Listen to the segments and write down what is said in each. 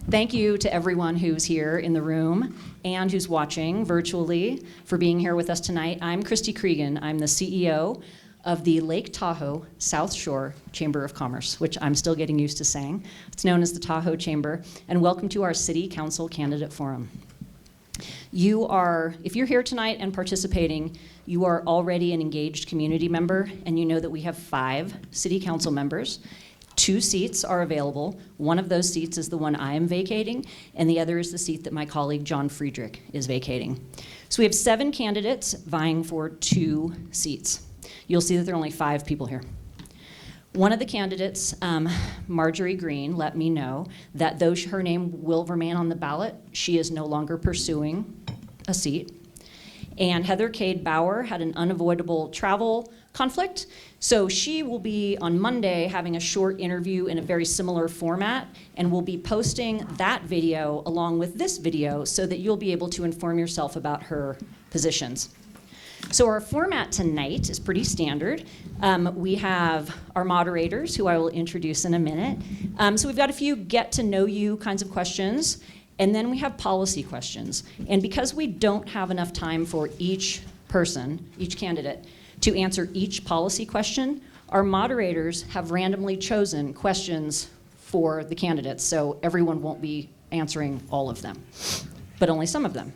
Thank you to everyone who's here in the room and who's watching virtually for being here with us tonight. I'm Christy Cregan. I'm the CEO of the Lake Tahoe South Shore Chamber of Commerce, which I'm still getting used to saying. It's known as the Tahoe Chamber, and welcome to our City Council Candidate Forum. If you're here tonight and participating, you are already an engaged community member, and you know that we have 5 City Council members. 2 seats are available. One of those seats is the one I am vacating, and the other is the seat that my colleague John Friedrich is vacating. So we have 7 candidates vying for 2 seats. You'll see that there are only 5 people here. One of the candidates, Marjorie Green, let me know that though her name will remain on the ballot, she is no longer pursuing a seat. And Heather Cade-Bauer had an unavoidable travel conflict, so she will be on Monday having a short interview in a very similar format, and we'll be posting that video along with this video so that you'll be able to inform yourself about her positions. So our format tonight is pretty standard. We have our moderators, who I will introduce in a minute. So we've got a few get-to-know-you kinds of questions, and then we have policy questions. And because we don't have enough time for each person, each candidate, to answer each policy question, our moderators have randomly chosen questions for the candidates, so everyone won't be answering all of them, but only some of them.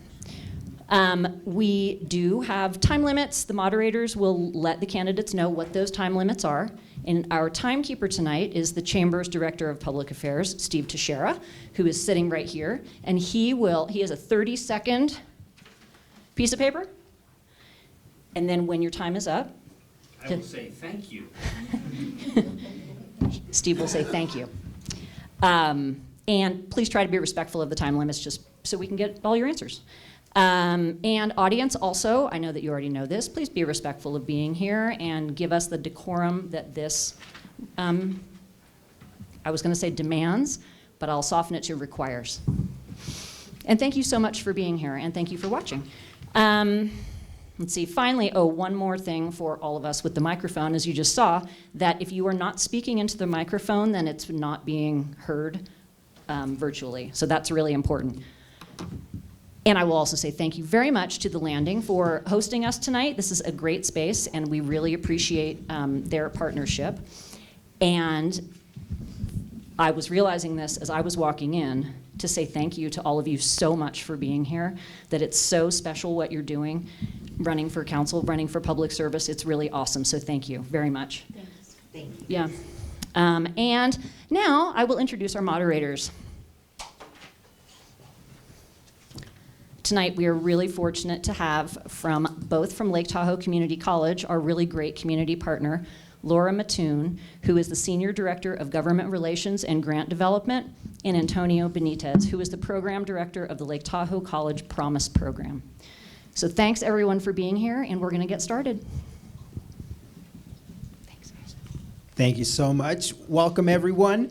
We do have time limits. The moderators will let the candidates know what those time limits are. And our timekeeper tonight is the Chamber's Director of Public Affairs, Steve Teixeira, who is sitting right here. And he has a 30-second piece of paper. And then when your time is up, I will say thank you. Steve will say thank you. And please try to be respectful of the time limits just so we can get all your answers. And audience also, I know that you already know this, please be respectful of being here and give us the decorum that this, I was going to say demands, but I'll soften it to requires. And thank you so much for being here, and thank you for watching. Let's see, finally, one more thing for all of us with the microphone, as you just saw, that if you are not speaking into the microphone, then it's not being heard virtually. So that's really important. And I will also say thank you very much to The Landing for hosting us tonight. This is a great space, and we really appreciate their partnership. And I was realizing this as I was walking in to say thank you to all of you so much for being here, that it's so special what you're doing, running for council, running for public service. It's really awesome, so thank you very much. Thanks. Thank you. Yeah. And now I will introduce our moderators. Tonight, we are really fortunate to have both from Lake Tahoe Community College, our really great community partner, Laura Mattoon, who is the Senior Director of Government Relations and Grant Development, and Antonio Benitez, who is the Program Director of the Lake Tahoe College Promise Program. So thanks everyone for being here, and we're going to get started. Thank you so much. Welcome, everyone.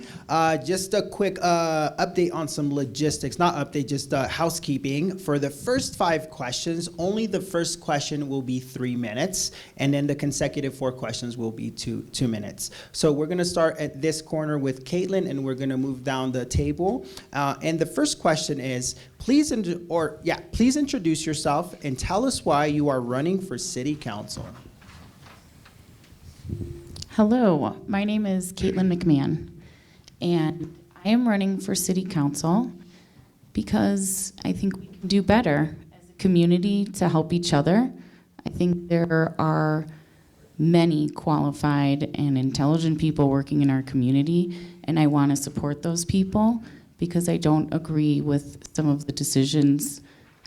Just a quick update on some logistics. Not update, just housekeeping. For the first 5 questions, only the first question will be 3 minutes, and then the consecutive 4 questions will be 2 minutes. So we're going to start at this corner with Caitlin, and we're going to move down the table. And the first question is, please introduce yourself and tell us why you are running for City Council. Hello, my name is Caitlin McMahon, and I am running for City Council because I think we can do better as a community to help each other. I think there are many qualified and intelligent people working in our community, and I want to support those people because I don't agree with some of the decisions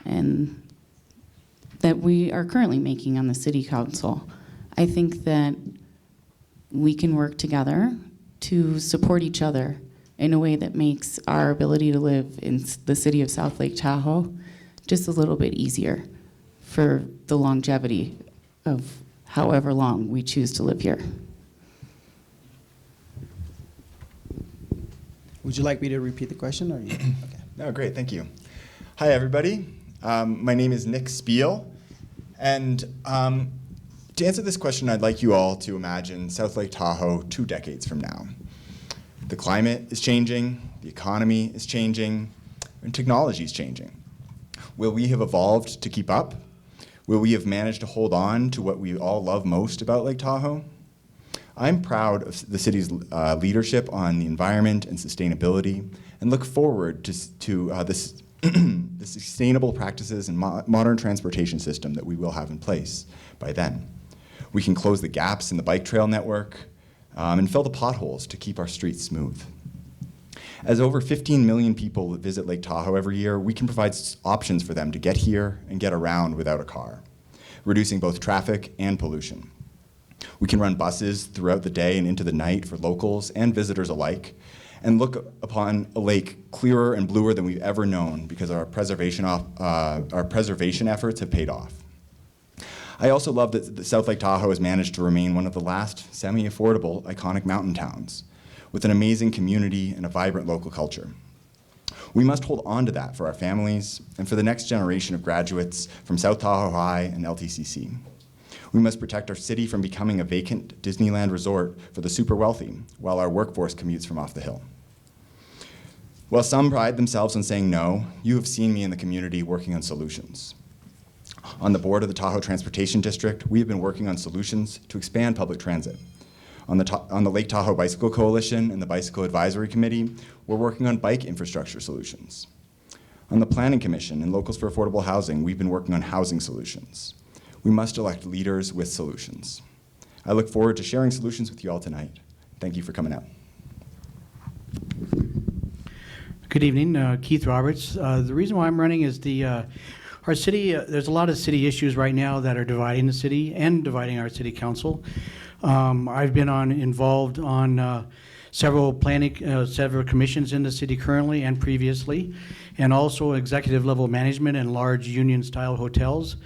that we are currently making on the City Council. I think that we can work together to support each other in a way that makes our ability to live in the city of South Lake Tahoe just a little bit easier for the longevity of however long we choose to live here. Would you like me to repeat the question? Or you? Okay. No, great, thank you. Hi, everybody. My name is Nick Speal, and to answer this question, I'd like you all to imagine South Lake Tahoe 2 decades from now. The climate is changing, the economy is changing, and technology is changing. Will we have evolved to keep up? Will we have managed to hold on to what we all love most about Lake Tahoe? I'm proud of the city's leadership on the environment and sustainability, and look forward to this the sustainable practices and modern transportation system that we will have in place by then. We can close the gaps in the bike trail network and fill the potholes to keep our streets smooth. As over 15 million people visit Lake Tahoe every year, we can provide options for them to get here and get around without a car, reducing both traffic and pollution. We can run buses throughout the day and into the night for locals and visitors alike, and look upon a lake clearer and bluer than we've ever known because our preservation efforts have paid off. I also love that the South Lake Tahoe has managed to remain one of the last semi-affordable iconic mountain towns, with an amazing community and a vibrant local culture. We must hold on to that for our families and for the next generation of graduates from South Tahoe High and LTCC. We must protect our city from becoming a vacant Disneyland resort for the super wealthy while our workforce commutes from off the hill. While some pride themselves on saying no, you have seen me in the community working on solutions. On the board of the Tahoe Transportation District, we have been working on solutions to expand public transit. On the Lake Tahoe Bicycle Coalition and the Bicycle Advisory Committee, we're working on bike infrastructure solutions. On the Planning Commission and Locals for Affordable Housing, we've been working on housing solutions. We must elect leaders with solutions. I look forward to sharing solutions with you all tonight. Thank you for coming out. Good evening, Keith Roberts. The reason why I'm running is our city, there's a lot of city issues right now that are dividing the city and dividing our city council. I've been involved on several commissions in the city currently and previously, and also executive level management in large union style hotels.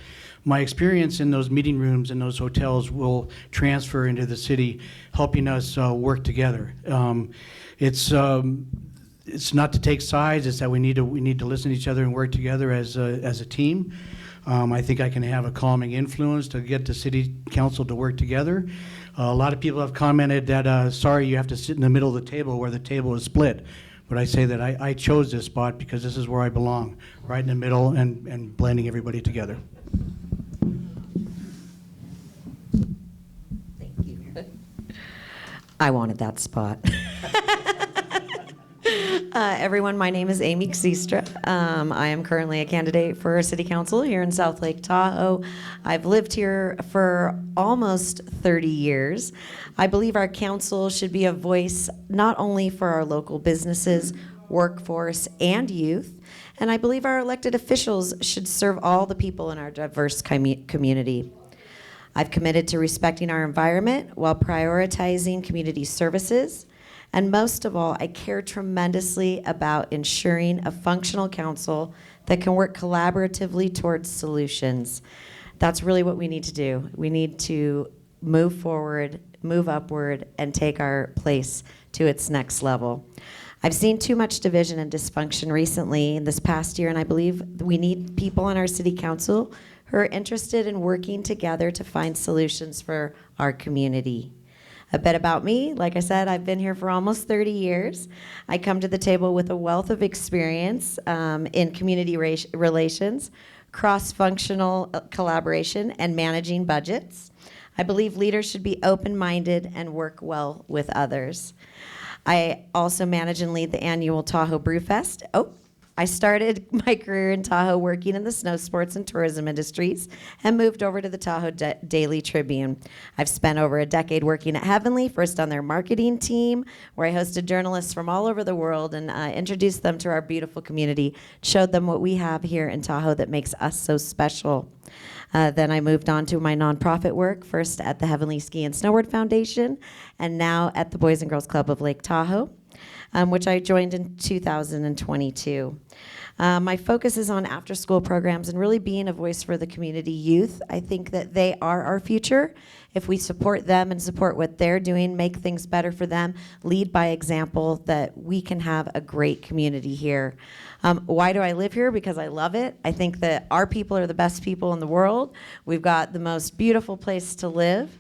My experience in those meeting rooms in those hotels will transfer into the city, helping us work together. It's not to take sides, it's that we need to listen to each other and work together as a team. I think I can have a calming influence to get the city council to work together. A lot of people have commented that, sorry, you have to sit in the middle of the table where the table is split. But I say that I chose this spot because this is where I belong, right in the middle and blending everybody together. Thank you. I wanted that spot. Everyone, my name is Aimi Xistra. I am currently a candidate for City Council here in South Lake Tahoe. I've lived here for almost 30 years. I believe our council should be a voice not only for our local businesses, workforce, and youth, and I believe our elected officials should serve all the people in our diverse community. I've committed to respecting our environment while prioritizing community services. And most of all, I care tremendously about ensuring a functional council that can work collaboratively towards solutions. That's really what we need to do. We need to move forward, move upward, and take our place to its next level. I've seen too much division and dysfunction recently in this past year, and I believe we need people on our city council who are interested in working together to find solutions for our community. A bit about me, like I said, I've been here for almost 30 years. I come to the table with a wealth of experience in community relations, cross-functional collaboration, and managing budgets. I believe leaders should be open-minded and work well with others. I also manage and lead the annual Tahoe Brewfest. I started my career in Tahoe working in the snow sports and tourism industries and moved over to the Tahoe Daily Tribune. I've spent over a decade working at Heavenly, first on their marketing team, where I hosted journalists from all over the world and introduced them to our beautiful community, showed them what we have here in Tahoe that makes us so special. Then I moved on to my nonprofit work, first at the Heavenly Ski and Snowboard Foundation, and now at the Boys and Girls Club of Lake Tahoe, which I joined in 2022. My focus is on after-school programs and really being a voice for the community youth. I think that they are our future. If we support them and support what they're doing, make things better for them, lead by example, that we can have a great community here. Why do I live here? Because I love it. I think that our people are the best people in the world. We've got the most beautiful place to live.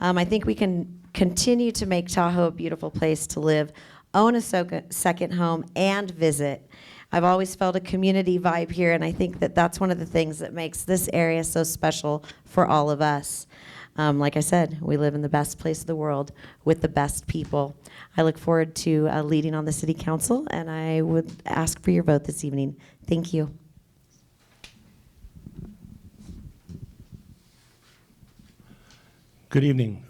I think we can continue to make Tahoe a beautiful place to live own a second home, and visit. I've always felt a community vibe here, and I think that that's one of the things that makes this area so special for all of us. Like I said, we live in the best place in the world with the best people. I look forward to leading on the City Council, and I would ask for your vote this evening. Thank you. Good evening.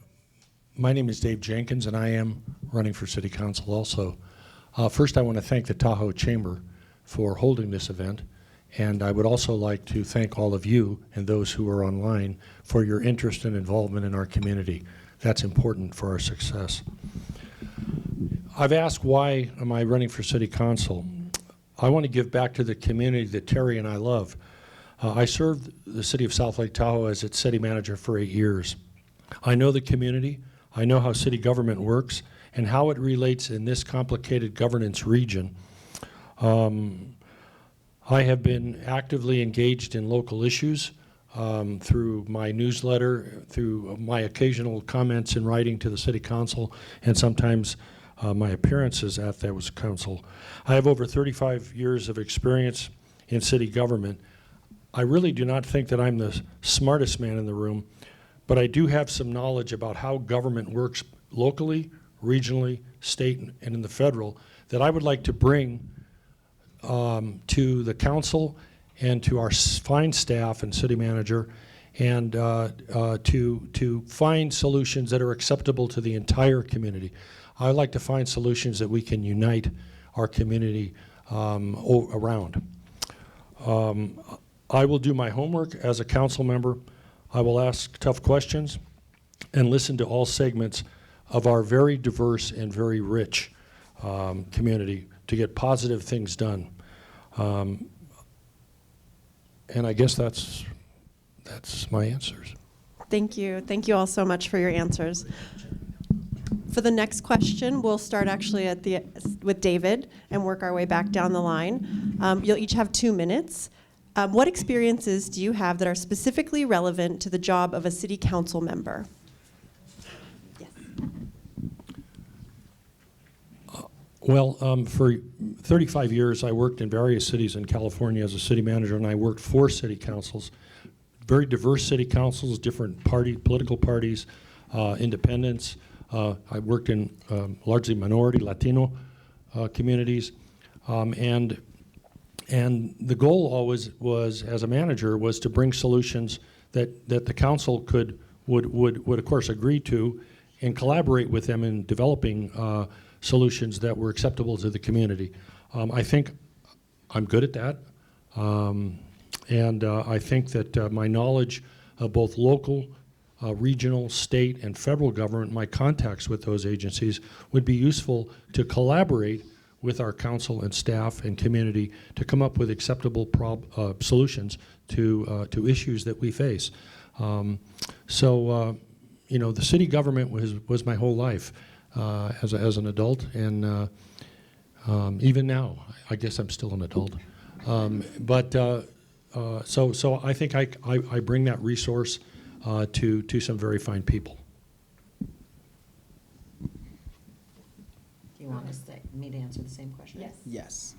My name is Dave Jinkens, and I am running for City Council also. First, I want to thank the Tahoe Chamber for holding this event, and I would also like to thank all of you and those who are online for your interest and involvement in our community. That's important for our success. I've asked, why am I running for City Council? I want to give back to the community that Terry and I love. I served the city of South Lake Tahoe as its city manager for 8 years. I know the community, I know how city government works, and how it relates in this complicated governance region. I have been actively engaged in local issues through my newsletter, through my occasional comments in writing to the City Council, and sometimes my appearances at those council. I have over 35 years of experience in city government. I really do not think that I'm the smartest man in the room, but I do have some knowledge about how government works locally, regionally, state, and in the federal that I would like to bring to the council and to our fine staff and city manager, and to find solutions that are acceptable to the entire community. I like to find solutions that we can unite our community around. I will do my homework as a council member. I will ask tough questions and listen to all segments of our very diverse and very rich community to get positive things done. And I guess that's my answers. Thank you. Thank you all so much for your answers. For the next question, we'll start actually with David and work our way back down the line. You'll each have 2 minutes. What experiences do you have that are specifically relevant to the job of a city council member? Yes. Well, for 35 years, I worked in various cities in California as a city manager, and I worked for city councils, very diverse city councils, different political parties, independents. I worked in largely minority Latino communities, and the goal always was, as a manager, was to bring solutions that the council would of course agree to, and collaborate with them in developing solutions that were acceptable to the community. I think I'm good at that, and I think that my knowledge of both local, regional, state, and federal government, my contacts with those agencies, would be useful to collaborate with our council and staff and community to come up with acceptable solutions to issues that we face. You know, the city government was my whole life as an adult, and even now, I guess I'm still an adult. So I think I bring that resource to some very fine people. Do you want me to answer the same question? Yes. Yes.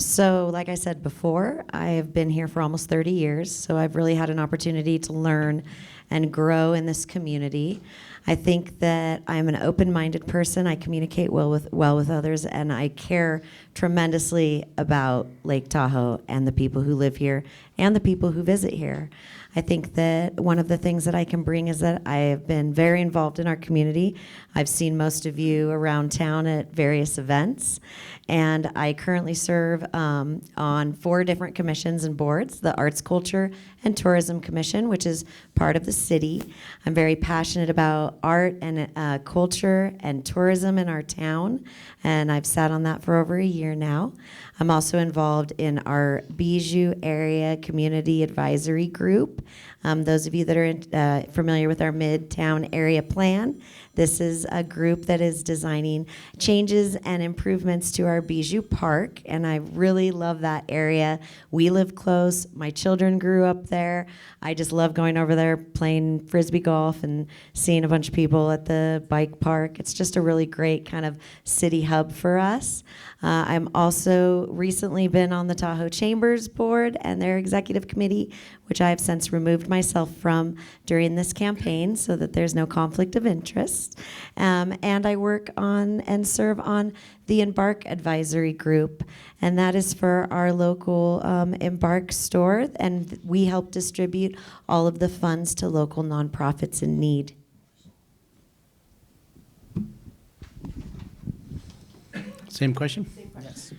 So like I said before, I have been here for almost 30 years, so I've really had an opportunity to learn and grow in this community. I think that I'm an open-minded person. I communicate well with others, and I care tremendously about Lake Tahoe and the people who live here and the people who visit here. I think that one of the things that I can bring is that I have been very involved in our community. I've seen most of you around town at various events, and I currently serve on 4 different commissions and boards: the Arts, Culture, and Tourism Commission, which is part of the city. I'm very passionate about art and culture and tourism in our town, and I've sat on that for over a year now. I'm also involved in our Bijou Area Community Advisory Group. Those of you that are familiar with our Midtown Area Plan, this is a group that is designing changes and improvements to our Bijou Park, and I really love that area. We live close. My children grew up there. I just love going over there, playing playing frisbee golf and seeing a bunch of people at the bike park. It's just a really great kind of city hub for us. I'm also recently been on the Tahoe Chamber's board and their executive committee, which I have since removed myself from during this campaign so that there's no conflict of interest. And I work on and serve on the Embark Advisory Group, and that is for our local Embark store, and we help distribute all of the funds to local nonprofits in need. Same question? Yes.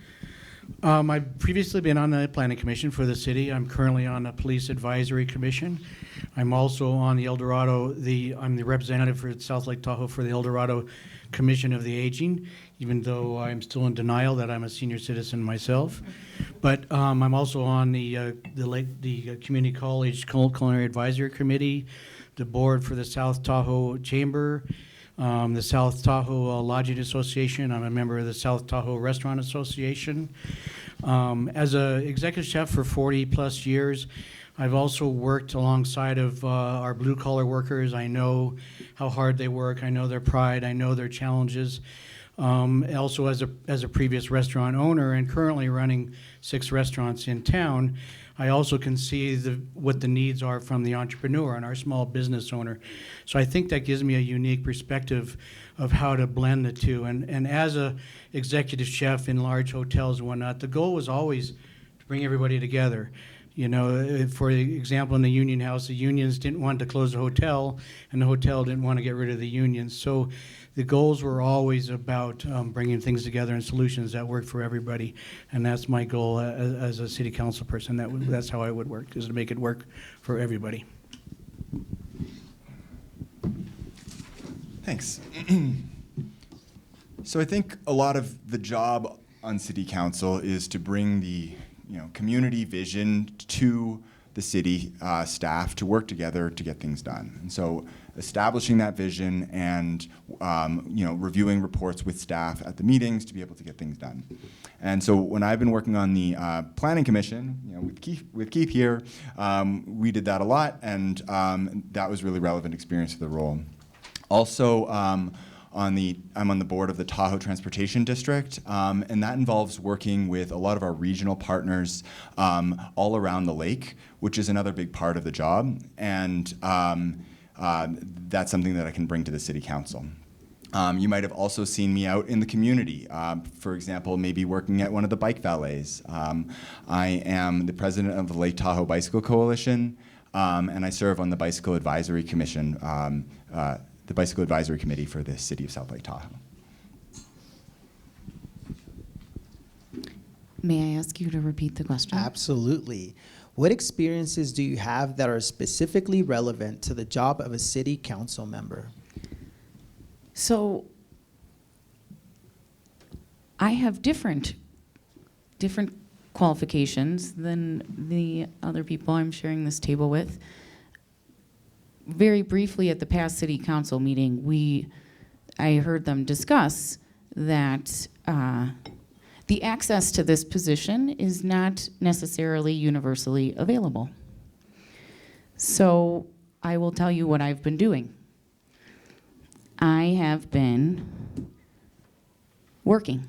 I've previously been on the Planning Commission for the city. I'm currently on the Police Advisory Commission. I'm also on the El Dorado, I'm the representative for South Lake Tahoe for the El Dorado Commission of the Aging, even though I'm still in denial that I'm a senior citizen myself. But I'm also on the Community College Culinary Advisory Committee, the board for the South Tahoe Chamber, the South Tahoe Lodging Association. I'm a member of the South Tahoe Restaurant Association. As an executive chef for 40 plus years, I've also worked alongside of our blue collar workers. I know how hard they work. I know their pride. I know their challenges. Also as a previous restaurant owner and currently running 6 restaurants in town, I also can see what the needs are from the entrepreneur and our small business owner. So I think that gives me a unique perspective of how to blend the two. And as a executive chef in large hotels and whatnot, the goal was always to bring everybody together. You know, for example, in the Union House, the unions didn't want to close the hotel, and the hotel didn't want to get rid of the unions. So the goals were always about bringing things together and solutions that work for everybody. And that's my goal as a city council person. That's how I would work, is to make it work for everybody. Thanks. So I think a lot of the job on city council is to bring the community vision to the city staff to work together to get things done. And so establishing that vision and reviewing reports with staff at the meetings to be able to get things done. And so when I've been working on the Planning Commission, with Keith here, we did that a lot, and that was really relevant experience for the role. Also, I'm on the board of the Tahoe Transportation District, and that involves working with a lot of our regional partners all around the lake, which is another big part of the job, and that's something that I can bring to the City Council. You might have also seen me out in the community, for example, maybe working at one of the bike valets. I am the president of the Lake Tahoe Bicycle Coalition, and I serve on the Bicycle Advisory Commission, the Bicycle Advisory Committee for the City of South Lake Tahoe. May I ask you to repeat the question? Absolutely. What experiences do you have that are specifically relevant to the job of a city council member? So I have different qualifications than the other people I'm sharing this table with. Very briefly at the past city council meeting, I heard them discuss that the access to this position is not necessarily universally available. So I will tell you what I've been doing. I have been working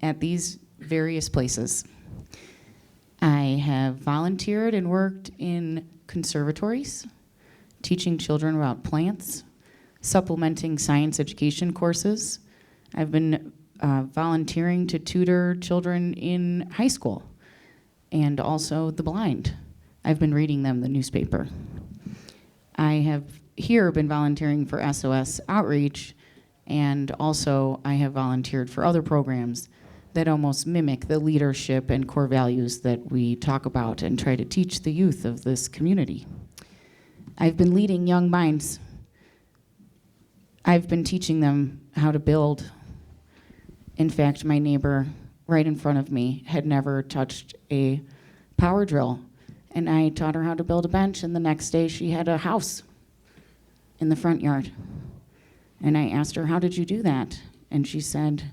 at these various places. I have volunteered and worked in conservatories, teaching children about plants, supplementing science education courses. I've been volunteering to tutor children in high school and also the blind. I've been reading them the newspaper. I have here been volunteering for SOS Outreach, and also I have volunteered for other programs that almost mimic the leadership and core values that we talk about and try to teach the youth of this community. I've been leading young minds. I've been teaching them how to build. In fact, my neighbor right in front of me had never touched a power drill, and I taught her how to build a bench, and the next day she had a house in the front yard. And I asked her, how did you do that? And she said,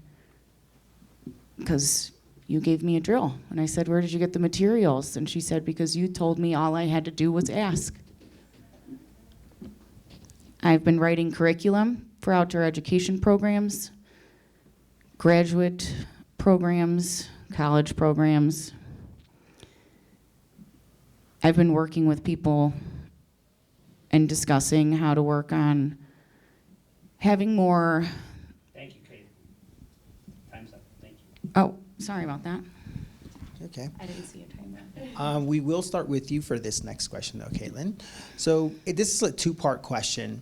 because you gave me a drill. And I said, where did you get the materials? And she said, because you told me all I had to do was ask. I've been writing curriculum for outdoor education programs, graduate programs, college programs. I've been working with people and discussing how to work on having more. Thank you, Kate. Time's up. Thank you. Oh, sorry about that. Okay. I didn't see a timer. We will start with you for this next question, though, Caitlin. So this is a two-part question.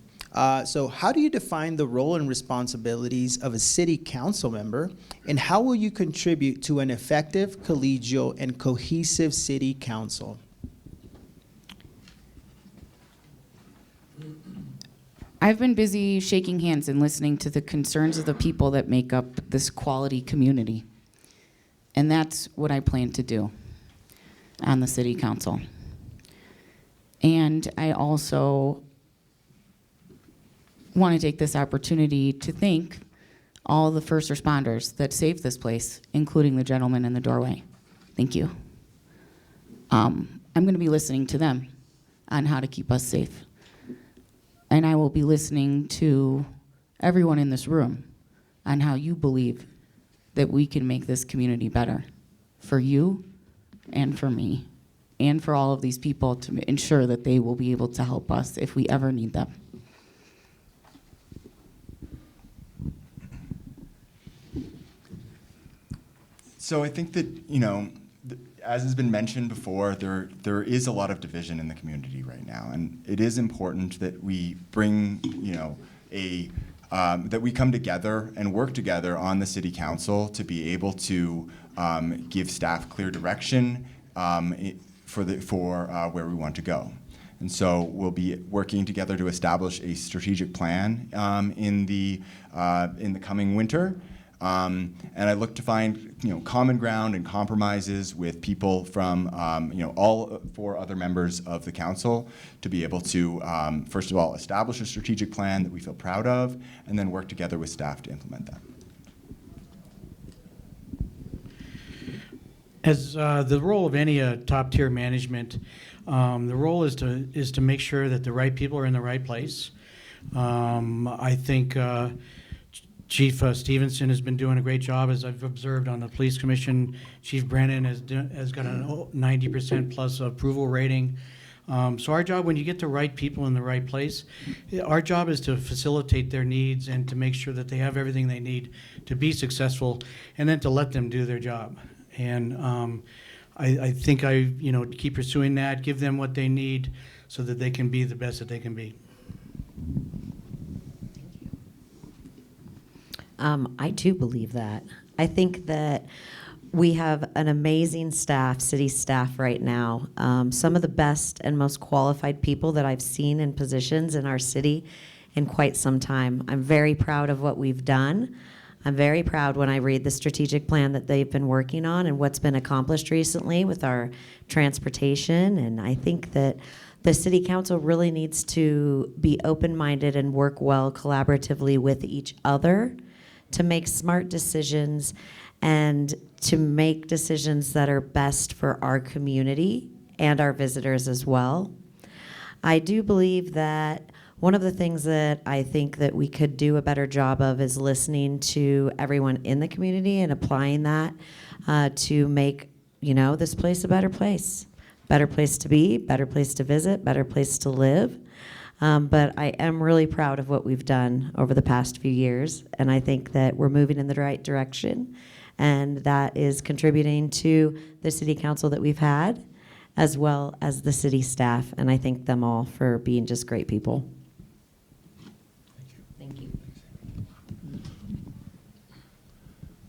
So how do you define the role and responsibilities of a city council member, and how will you contribute to an effective, collegial, and cohesive city council? I've been busy shaking hands and listening to the concerns of the people that make up this quality community. And that's what I plan to do on the city council. And I also want to take this opportunity to thank all the first responders that saved this place, including the gentleman in the doorway. Thank you. I'm going to be listening to them on how to keep us safe. And I will be listening to everyone in this room on how you believe that we can make this community better for you and for me and for all of these people to ensure that they will be able to help us if we ever need them. So I think that, as has been mentioned before, there is a lot of division in the community right now, and it is important that we bring, that we come together and work together on the city council to be able to give staff clear direction for where we want to go. And so we'll be working together to establish a strategic plan in the coming winter. And I look to find common ground and compromises with people from all 4 other members of the council to be able to first of all establish a strategic plan that we feel proud of, and then work together with staff to implement that. As the role of any top-tier management, the role is to make sure that the right people are in the right place. I think Chief Stevenson has been doing a great job, as I've observed on the Police Commission. Chief Brennan has got a 90% plus approval rating. So our job, when you get the right people in the right place, our job is to facilitate their needs and to make sure that they have everything they need to be successful, and then to let them do their job. And I think I keep pursuing that, give them what they need so that they can be the best that they can be. I too believe that. I think that we have an amazing staff, city staff right now. Some of the best and most qualified people that I've seen in positions in our city in quite some time. I'm very proud of what we've done. I'm very proud when I read the strategic plan that they've been working on and what's been accomplished recently with our transportation. And I think that the city council really needs to be open-minded and work well collaboratively with each other to make smart decisions and to make decisions that are best for our community and our visitors as well. I do believe that one of the things that I think that we could do a better job of is listening to everyone in the community and applying that to make, this place a better place. Better place to be, better place to visit, better place to live. But I am really proud of what we've done over the past few years, and I think that we're moving in the right direction, and that is contributing to the city council that we've had, as well as the city staff, and I thank them all for being just great people. Thank you.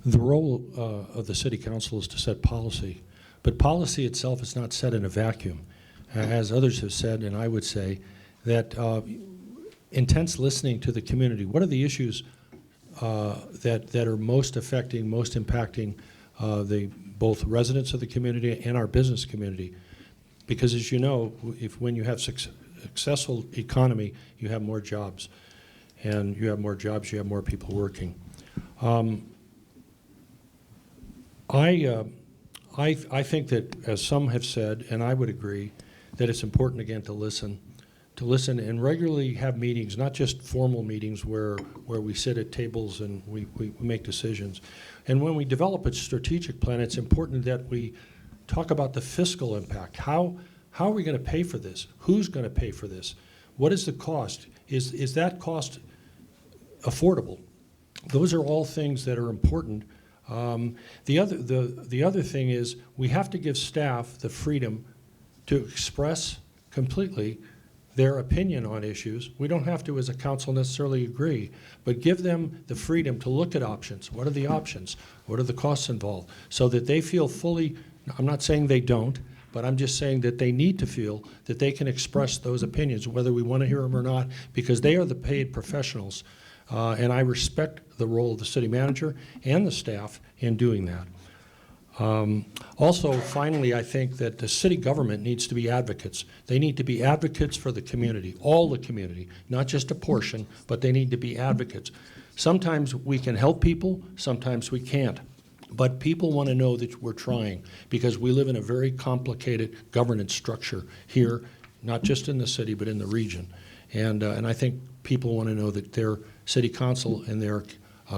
The role of the city council is to set policy, but policy itself is not set in a vacuum. As others have said, and I would say, that intense listening to the community. What are the issues that are most affecting, most impacting both residents of the community and our business community? Because as you know, when you have successful economy, you have more jobs. And you have more jobs, you have more people working. I think that, as some have said, and I would agree, that it's important again to listen to listen and regularly have meetings, not just formal meetings where we sit at tables and we make decisions. And when we develop a strategic plan, it's important that we talk about the fiscal impact. How are we going to pay for this? Who's going to pay for this? What is the cost? Is that cost affordable? Those are all things that are important. The other thing is we have to give staff the freedom to express completely their opinion on issues. We don't have to, as a council, necessarily agree, but give them the freedom to look at options. What are the options? What are the costs involved? So that they feel fully, I'm not saying they don't, but I'm just saying that they need to feel that they can express those opinions, whether we want to hear them or not, because they are the paid professionals. And I respect the role of the city manager and the staff in doing that. Also, finally, I think that the city government needs to be advocates. They need to be advocates for the community, all the community, not just a portion, but they need to be advocates. Sometimes we can help people, sometimes we can't. But people want to know that we're trying, because we live in a very complicated governance structure here, not just in the city, but in the region. And I think people want to know that their city council and their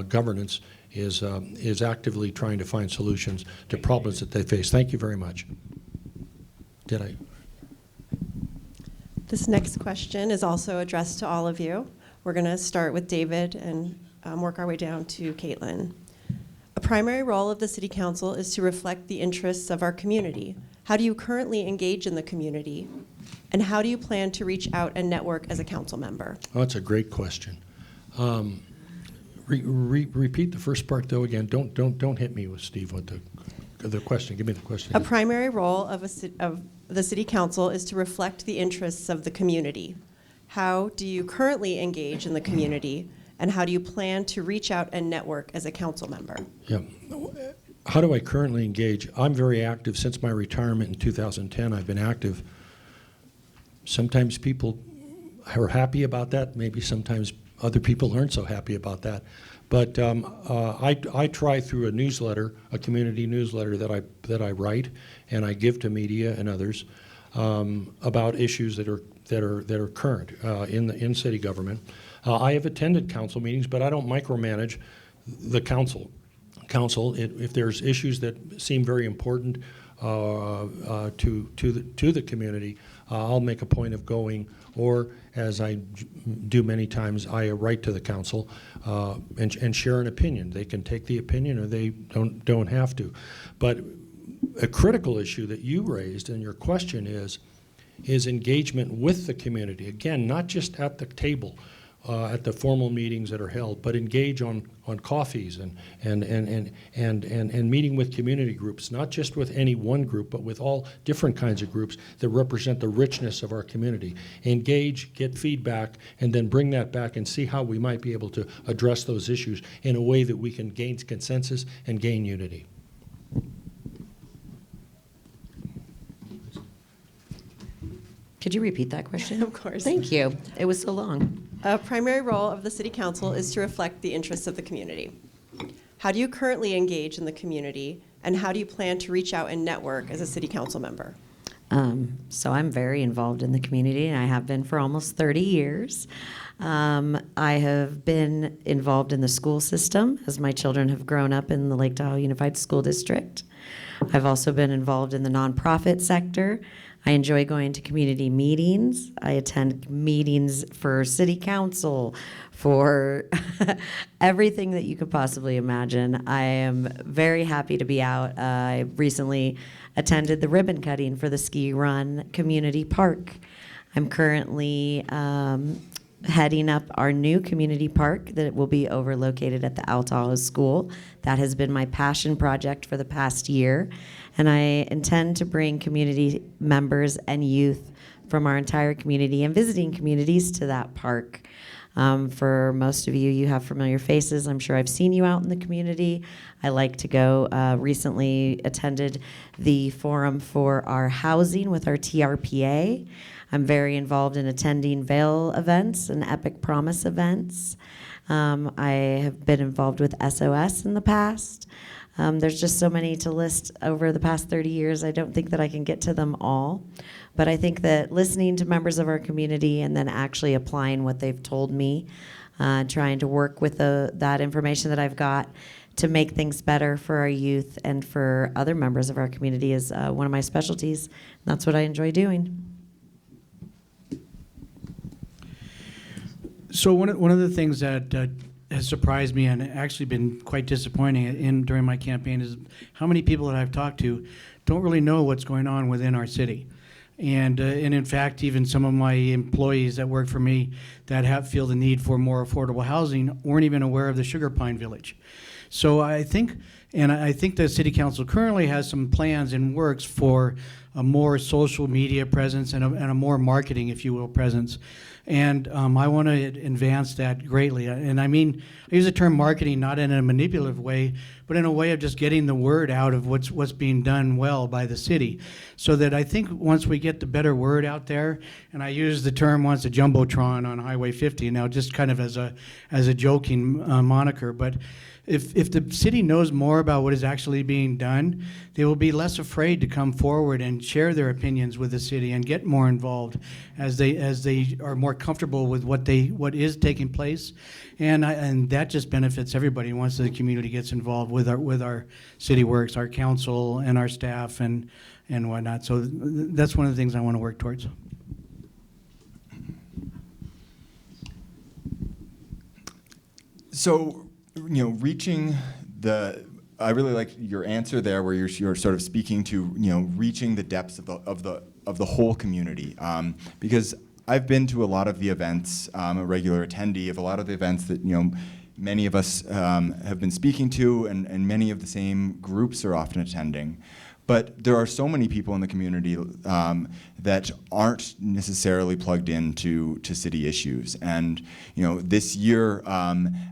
governance is actively trying to find solutions to problems that they face. Thank you very much. Did I? This next question is also addressed to all of you. We're going to start with David and work our way down to Caitlin. A primary role of the City Council is to reflect the interests of our community. How do you currently engage in the community? And how do you plan to reach out and network as a council member? Oh, that's a great question. Repeat the first part though again. Don't hit me with Steve with the question. Give me the question. A primary role of the City Council is to reflect the interests of the community. How do you currently engage in the community, and how do you plan to reach out and network as a council member? Yeah. How do I currently engage? I'm very active since my retirement in 2010. I've been active. Sometimes people are happy about that. Maybe sometimes other people aren't so happy about that. But I try through a newsletter, a community newsletter that I write and I give to media and others about issues that are current in city government. I have attended council meetings, but I don't micromanage the council. If there's issues that seem very important to the community, I'll make a point of going, or as I do many times, I write to the council and share an opinion. They can take the opinion, or they don't have to. But a critical issue that you raised in your question is engagement with the community. Again, not just at the table, at the formal meetings that are held, but engage on coffees and meeting with community groups, not just with any one group, but with all different kinds of groups that represent the richness of our community. Engage, get feedback, and then bring that back and see how we might be able to address those issues in a way that we can gain consensus and gain unity. Could you repeat that question? Of course. Thank you. It was so long. A primary role of the City Council is to reflect the interests of the community. How do you currently engage in the community, and how do you plan to reach out and network as a City Council member? So I'm very involved in the community, and I have been for almost 30 years. I have been involved in the school system as my children have grown up in the Lake Tahoe Unified School District. I've also been involved in the nonprofit sector. I enjoy going to community meetings. I attend meetings for city council, for everything that you could possibly imagine. I am very happy to be out. I recently attended the ribbon cutting for the Ski Run Community Park. I'm currently heading up our new community park that will be located at the Tahoe School. That has been my passion project for the past year. And I intend to bring community members and youth from our entire community and visiting communities to that park. For most of you, you have familiar faces. I'm sure I've seen you out in the community. I like to go. Recently attended the forum for our housing with our TRPA. I'm very involved in attending Vail events and Epic Promise events. I have been involved with SOS in the past. There's just so many to list over the past 30 years. I don't think that I can get to them all. But I think that listening to members of our community and then actually applying what they've told me, trying to work with that information that I've got to make things better for our youth and for other members of our community is one of my specialties. That's what I enjoy doing. So one of the things that has surprised me and actually been quite disappointing during my campaign is how many people that I've talked to don't really know what's going on within our city. And in fact, even some of my employees that work for me that feel the need for more affordable housing weren't even aware of the Sugar Pine Village. So I think the City Council currently has some plans in works for a more social media presence and a more marketing, if you will, presence. And I want to advance that greatly. And I mean, I use the term marketing not in a manipulative way, but in a way of just getting the word out of what's being done well by the city. So that I think once we get the better word out there, and I used the term once, a jumbotron on Highway 50, now just kind of as a joking moniker, but if the city knows more about what is actually being done, they will be less afraid to come forward and share their opinions with the city and get more involved as they are more comfortable with what is taking place, and that just benefits everybody once the community gets involved with our city works, our council, and our staff and whatnot. So that's one of the things I want to work towards. So, reaching I really like your answer there, where you're sort of speaking to, reaching the depths of the whole community, because I've been to a lot of the events. I'm a regular attendee of a lot of the events that many of us have been speaking to, and many of the same groups are often attending. But there are so many people in the community that aren't necessarily plugged into city issues. And this year,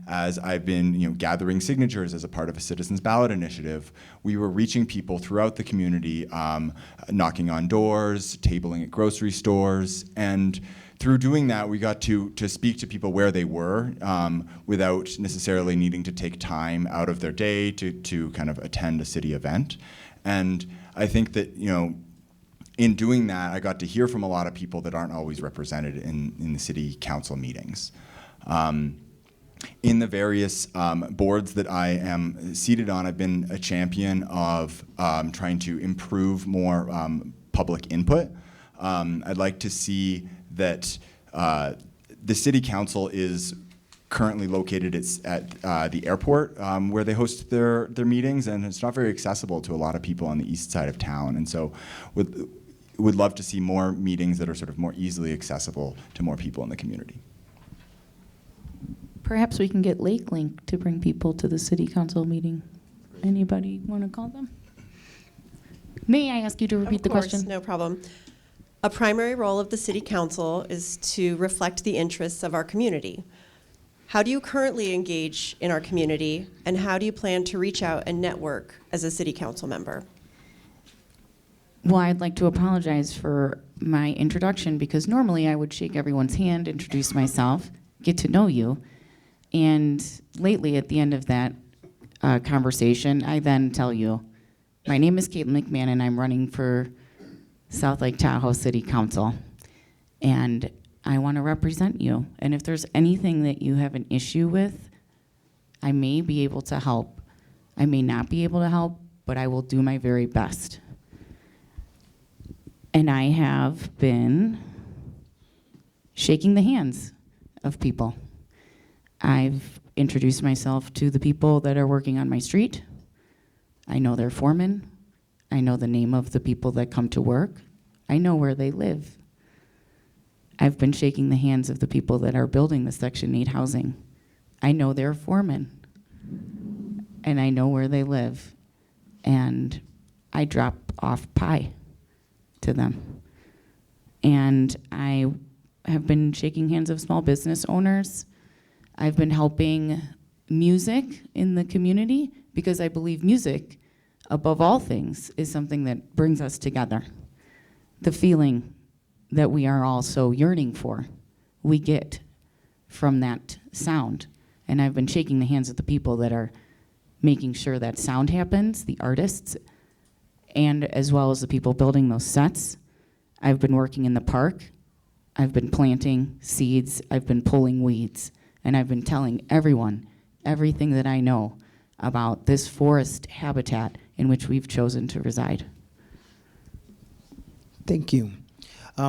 as I've been gathering signatures as a part of a citizens ballot initiative, we were reaching people throughout the community, knocking on doors, tabling at grocery stores, and through doing that, we got to speak to people where they were, without necessarily needing to take time out of their day to kind of attend a city event. And I think that, in doing that, I got to hear from a lot of people that aren't always represented in the city council meetings. In the various boards that I am seated on, I've been a champion of trying to improve more public input. I'd like to see that the city council is currently located at the airport, where they host their meetings, and it's not very accessible to a lot of people on the east side of town. And so would love to see more meetings that are sort of more easily accessible to more people in the community. Perhaps we can get Lake Link to bring people to the city council meeting. Anybody want to call them? May I ask you to repeat the question? No problem. A primary role of the city council is to reflect the interests of our community. How do you currently engage in our community, and how do you plan to reach out and network as a city council member? Well, I'd like to apologize for my introduction, because normally I would shake everyone's hand, introduce myself, get to know you, and lately at the end of that conversation, I then tell you, my name is Caitlin McMahon, and I'm running for South Lake Tahoe City Council, and I want to represent you. And if there's anything that you have an issue with, I may be able to help. I may not be able to help, but I will do my very best. And I have been shaking the hands of people. I've introduced myself to the people that are working on my street. I know their foreman. I know the name of the people that come to work. I know where they live. I've been shaking the hands of the people that are building the Section 8 housing. I know their foreman, and I know where they live. And I drop off pie to them. And I have been shaking hands of small business owners. I've been helping music in the community, because I believe music, above all things, is something that brings us together. The feeling that we are all so yearning for, we get from that sound. And I've been shaking the hands of the people that are making sure that sound happens, the artists, and as well as the people building those sets. I've been working in the park. I've been planting seeds. I've been pulling weeds. And I've been telling everyone everything that I know about this forest habitat in which we've chosen to reside. Thank you.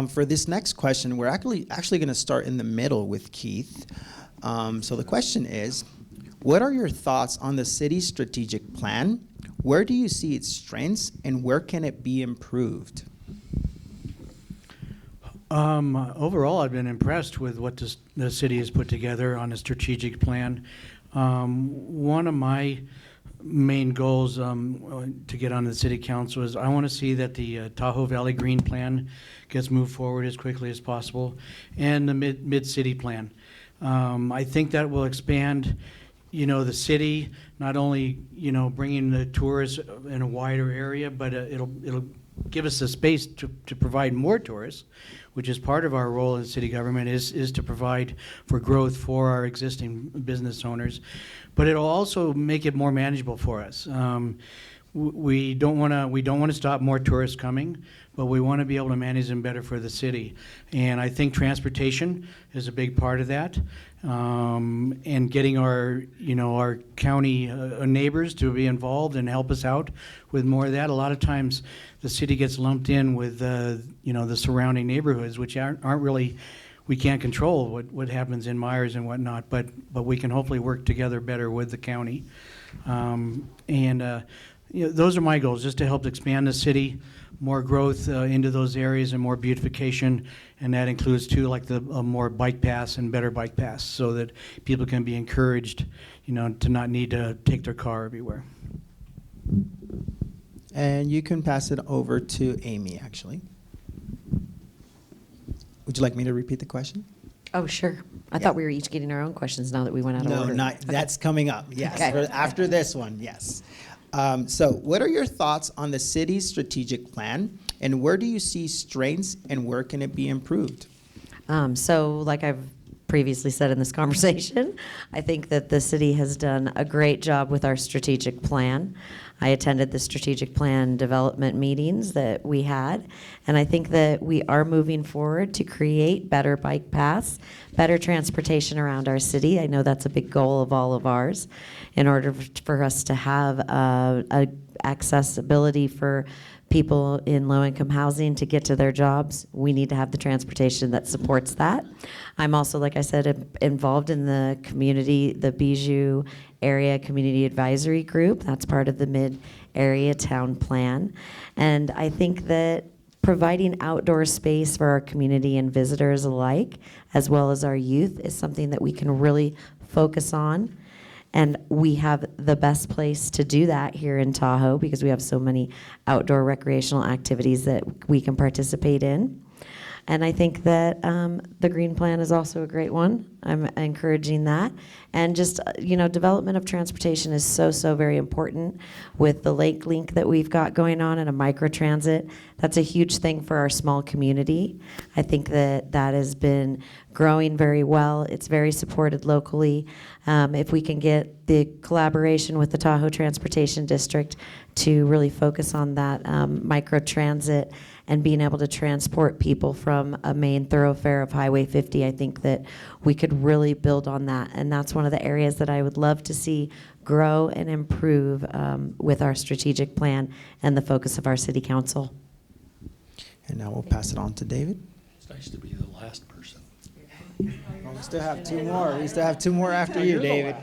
For this next question, we're actually going to start in the middle with Keith. So the question is, what are your thoughts on the city's strategic plan? Where do you see its strengths, and where can it be improved? Overall, I've been impressed with what the city has put together on a strategic plan. One of my main goals to get on the city council is I want to see that the Tahoe Valley Green Plan gets moved forward as quickly as possible, and the mid-city plan. I think that will expand, the city, not only, bringing the tourists in a wider area, but it'll give us the space to provide more tourists, which is part of our role in city government, is to provide for growth for our existing business owners. But it'll also make it more manageable for us. We don't want to stop more tourists coming, but we want to be able to manage them better for the city. And I think transportation is a big part of that. And getting our county neighbors to be involved and help us out with more of that. A lot of times the city gets lumped in with the surrounding neighborhoods, which aren't really, we can't control what happens in Myers and whatnot, but we can hopefully work together better with the county. Those are my goals, just to help expand the city, more growth into those areas and more beautification, and that includes too, like the more bike paths and better bike paths, so that people can be encouraged, to not need to take their car everywhere. And you can pass it over to Amy, actually. Would you like me to repeat the question? Oh, sure. I thought we were each getting our own questions now that we went out of order. No, that's coming up, yes. Okay. After this one, yes. So what are your thoughts on the city's strategic plan, and where do you see strengths, and where can it be improved? So like I've previously said in this conversation, I think that the city has done a great job with our strategic plan. I attended the strategic plan development meetings that we had, and I think that we are moving forward to create better bike paths, better transportation around our city. I know that's a big goal of all of ours. In order for us to have accessibility for people in low-income housing to get to their jobs, we need to have the transportation that supports that. I'm also, like I said, involved in the community, the Bijou Area Community Advisory Group. That's part of the Mid-Area Town Plan. And I think that providing outdoor space for our community and visitors alike, as well as our youth, is something that we can really focus on. And we have the best place to do that here in Tahoe because we have so many outdoor recreational activities that we can participate in. And I think that the Green Plan is also a great one. I'm encouraging that. And just, development of transportation is so very important with the lake link that we've got going on and a microtransit. That's a huge thing for our small community. I think that has been growing very well. It's very supported locally. If we can get the collaboration with the Tahoe Transportation District to really focus on that microtransit and being able to transport people from a main thoroughfare of Highway 50, I think that we could really build on that. And that's one of the areas that I would love to see grow and improve with our strategic plan and the focus of our city council. And now we'll pass it on to David. It's nice to be the last person. Well, we still have two more. We still have two more after you, David.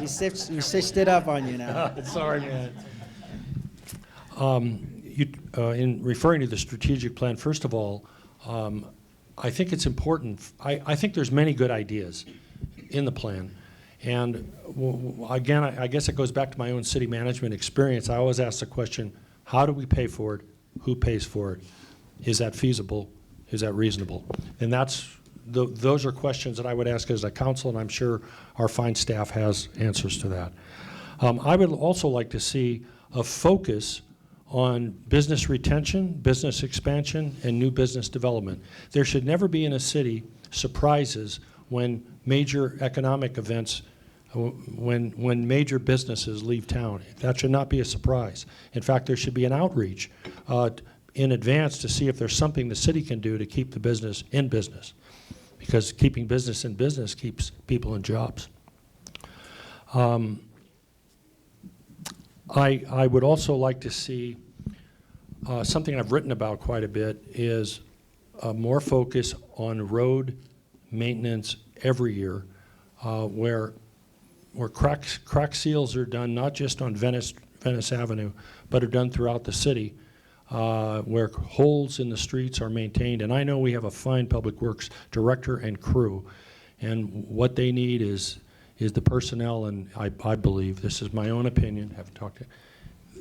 We stitched it up on you now. Sorry, man. In referring to the strategic plan, first of all, I think it's important. I think there's many good ideas in the plan. And again, I guess it goes back to my own city management experience. I always ask the question, how do we pay for it? Who pays for it? Is that feasible? Is that reasonable? And those are questions that I would ask as a council, and I'm sure our fine staff has answers to that. I would also like to see a focus on business retention, business expansion, and new business development. There should never be in a city surprises when major economic events when major businesses leave town. That should not be a surprise. In fact, there should be an outreach in advance to see if there's something the city can do to keep the business in business, because keeping business in business keeps people in jobs. I would also like to see something I've written about quite a bit is more focus on road maintenance every year, where crack seals are done not just on Venice Avenue, but are done throughout the city, where holes in the streets are maintained. And I know we have a fine public works director and crew, and what they need is the personnel, and I believe, this is my own opinion, haven't talked to,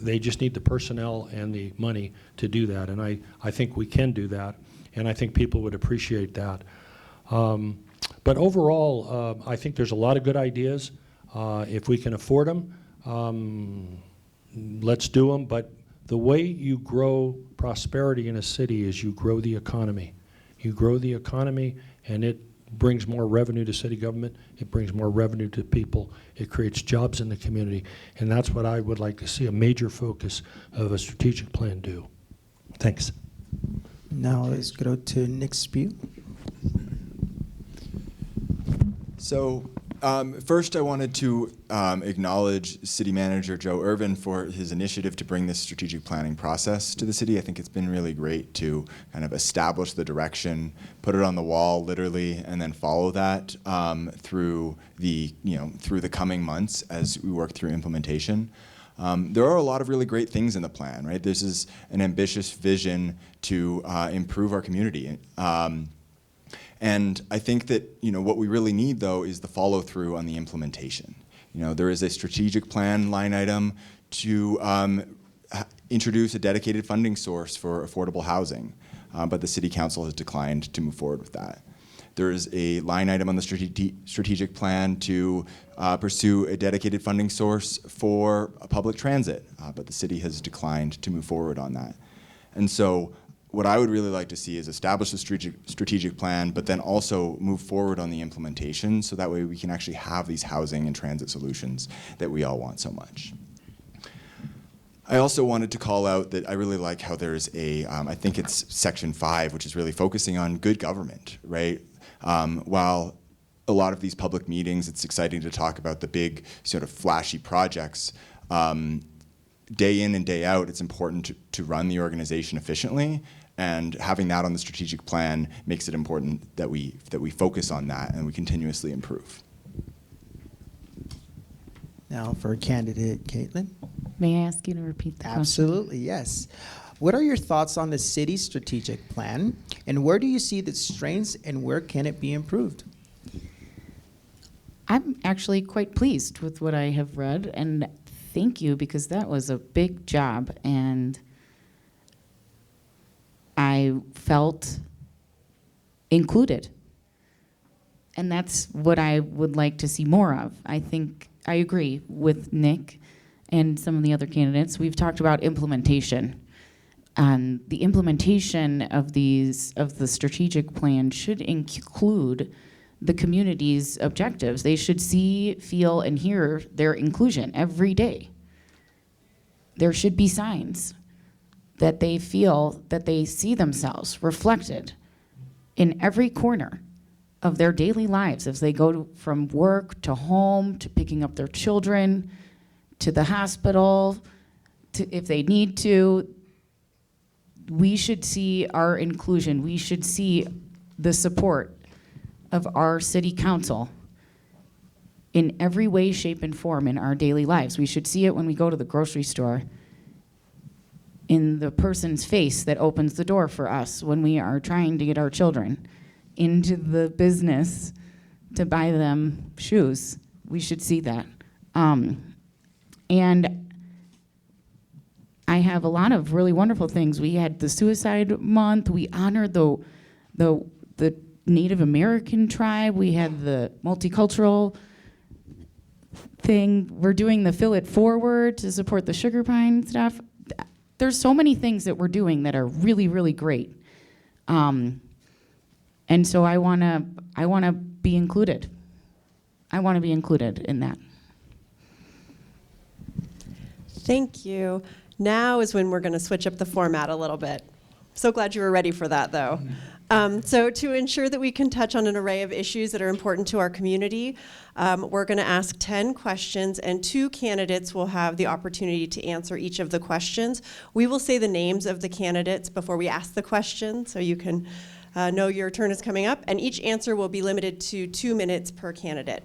they just need the personnel and the money to do that, and I think we can do that, and I think people would appreciate that. But overall, I think there's a lot of good ideas. If we can afford them, let's do them, but the way you grow prosperity in a city is you grow the economy. You grow the economy, and it brings more revenue to city government, it brings more revenue to people, it creates jobs in the community, and that's what I would like to see a major focus of a strategic plan do. Thanks. Now let's go to Nick Speal. So first I wanted to acknowledge City Manager Joe Irvin for his initiative to bring this strategic planning process to the city. I think it's been really great to kind of establish the direction, put it on the wall literally, and then follow that through the coming months as we work through implementation. There are a lot of really great things in the plan, right? This is an ambitious vision to improve our community. And I think that what we really need, though, is the follow-through on the implementation. There is a strategic plan line item to introduce a dedicated funding source for affordable housing, but the City Council has declined to move forward with that. There is a line item on the strategic plan to pursue a dedicated funding source for public transit, but the city has declined to move forward on that. And so what I would really like to see is establish a strategic plan, but then also move forward on the implementation, so that way we can actually have these housing and transit solutions that we all want so much. I also wanted to call out that I really like how there's I think it's section 5, which is really focusing on good government, right? While a lot of these public meetings, it's exciting to talk about the big sort of flashy projects, day in and day out, it's important to run the organization efficiently, and having that on the strategic plan makes it important that we focus on that and we continuously improve. Now for candidate Caitlin. May I ask you to repeat the question? Absolutely, yes. What are your thoughts on the city's strategic plan, and where do you see the strengths and where can it be improved? I'm actually quite pleased with what I have read, and thank you, because that was a big job, and I felt included. And that's what I would like to see more of. I think I agree with Nick and some of the other candidates. We've talked about implementation. And the implementation of the strategic plan should include the community's objectives. They should see, feel, and hear their inclusion every day. There should be signs that they feel that they see themselves reflected in every corner of their daily lives as they go from work to home, to picking up their children, to the hospital, to if they need to. We should see our inclusion. We should see the support of our city council in every way, shape, and form in our daily lives. We should see it when we go to the grocery store, in the person's face that opens the door for us when we are trying to get our children into the business to buy them shoes. We should see that. And I have a lot of really wonderful things. We had the Suicide Month. We honored the Native American tribe. We had the multicultural thing. We're doing the Fill It Forward to support the sugar pine stuff. There's so many things that we're doing that are really, really great. And so I wanna be included. I wanna be included in that. Thank you. Now is when we're going to switch up the format a little bit. So glad you were ready for that, though. So to ensure that we can touch on an array of issues that are important to our community, we're going to ask 10 questions, and 2 candidates will have the opportunity to answer each of the questions. We will say the names of the candidates before we ask the question, so you can know your turn is coming up, and each answer will be limited to 2 minutes per candidate.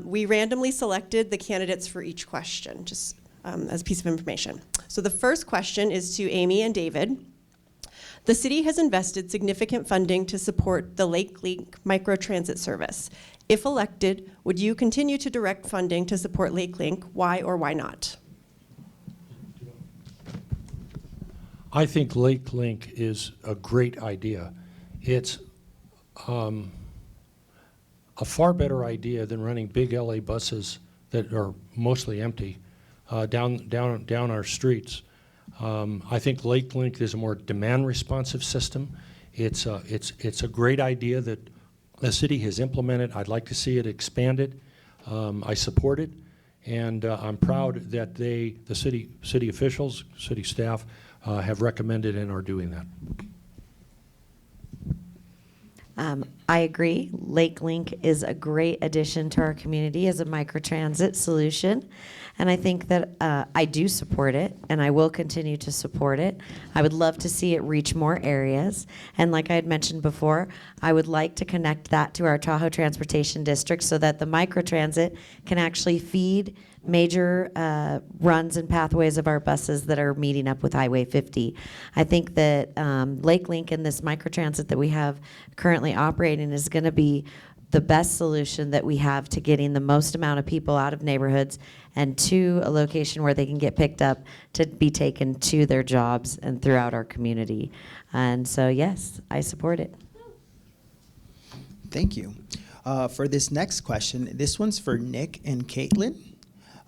We randomly selected the candidates for each question, just as a piece of information. So the first question is to Amy and David. The city has invested significant funding to support the Lake Link microtransit service. If elected, would you continue to direct funding to support Lake Link? Why or why not? I think Lake Link is a great idea. It's a far better idea than running big LA buses that are mostly empty down our streets. I think Lake Link is a more demand responsive system. It's a great idea that the city has implemented. I'd like to see it expanded. I support it, and I'm proud that the city officials, city staff have recommended and are doing that. I agree. Lake Link is a great addition to our community as a microtransit solution. And I think that I do support it, and I will continue to support it. I would love to see it reach more areas. And like I had mentioned before, I would like to connect that to our Tahoe Transportation District so that the microtransit can actually feed major runs and pathways of our buses that are meeting up with Highway 50. I think that Lake Link and this microtransit that we have currently operating is going to be the best solution that we have to getting the most amount of people out of neighborhoods and to a location where they can get picked up to be taken to their jobs and throughout our community. And so, yes, I support it. Thank you. For this next question, this one's for Nick and Caitlin.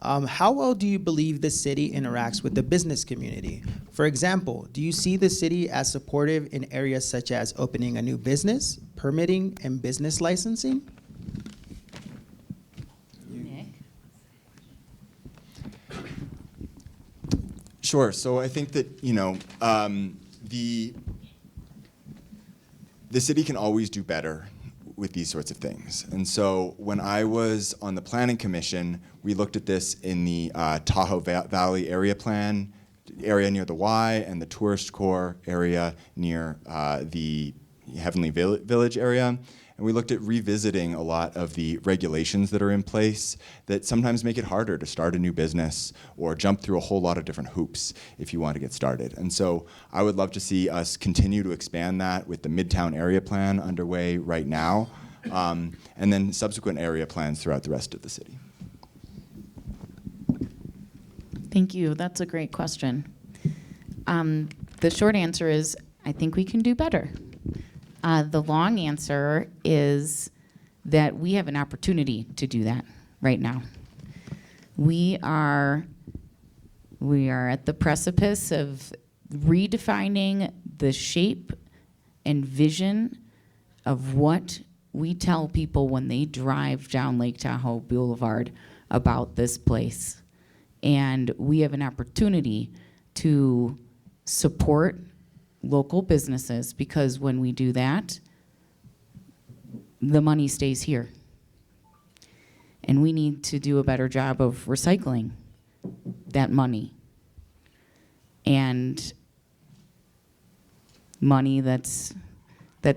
How well do you believe the city interacts with the business community? For example, do you see the city as supportive in areas such as opening a new business, permitting, and business licensing? Nick? Sure. So I think that, the city can always do better with these sorts of things. And so when I was on the Planning Commission, we looked at this in the Tahoe Valley area plan, area near the Y, and the tourist core area near the Heavenly Village area. And we looked at revisiting a lot of the regulations that are in place that sometimes make it harder to start a new business or jump through a whole lot of different hoops if you want to get started. And so I would love to see us continue to expand that with the Midtown area plan underway right now, and then subsequent area plans throughout the rest of the city. Thank you. That's a great question. The short answer is I think we can do better. The long answer is that we have an opportunity to do that right now. We are at the precipice of redefining the shape and vision of what we tell people when they drive down Lake Tahoe Boulevard about this place. And we have an opportunity to support local businesses, because when we do that, the money stays here. And we need to do a better job of recycling that money. And money that's